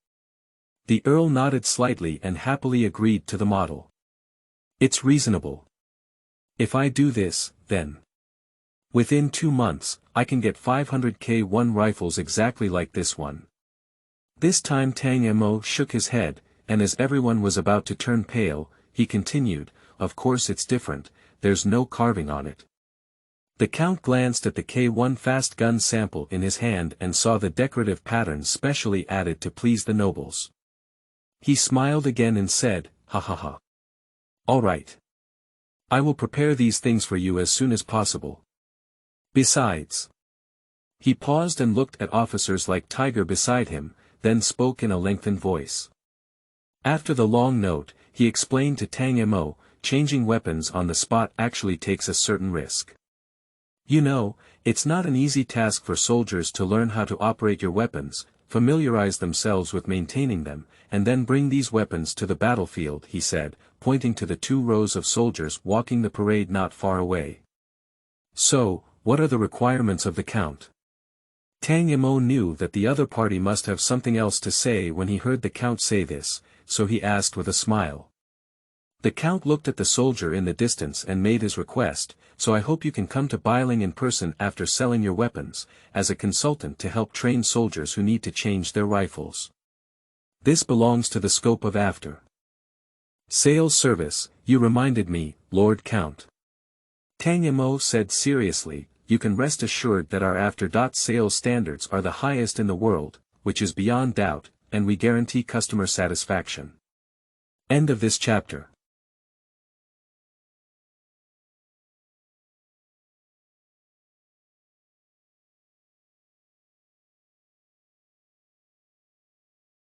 The Earl nodded slightly and happily agreed to the model. "It's reasonable. If I do this, then within 2 months, I can get 500K1 rifles exactly like this one." This time Tang Mo shook his head, and as everyone was about to turn pale, he continued, "Of course it's different, there's no carving on it." The Count glanced at the K1 fast gun sample in his hand and saw the decorative patterns specially added to please the nobles. He smiled again and said, "Ha ha ha. All right. I will prepare these things for you as soon as possible. Besides." He paused and looked at officers like Tiger beside him, then spoke in a lengthened voice. After the long note, he explained to Tang Mo, "Changing weapons on the spot actually takes a certain risk. You know, it's not an easy task for soldiers to learn how to operate your weapons, familiarize themselves with maintaining them, and then bring these weapons to the battlefield," he said, pointing to the 2 rows of soldiers walking the parade not far away. "So, what are the requirements of the Count?" Tang Mo knew that the other party must have something else to say when he heard the Count say this, so he asked with a smile. The Count looked at the soldier in the distance and made his request, "So I hope you can come to Biling in person after selling your weapons, as a consultant to help train soldiers who need to change their rifles. This belongs to the scope of after sales service, you reminded me, Lord Count." Tang Mo said seriously, "You can rest assured that our after-sales standards are the highest in the world, which is beyond doubt, and we guarantee customer satisfaction." End of this chapter.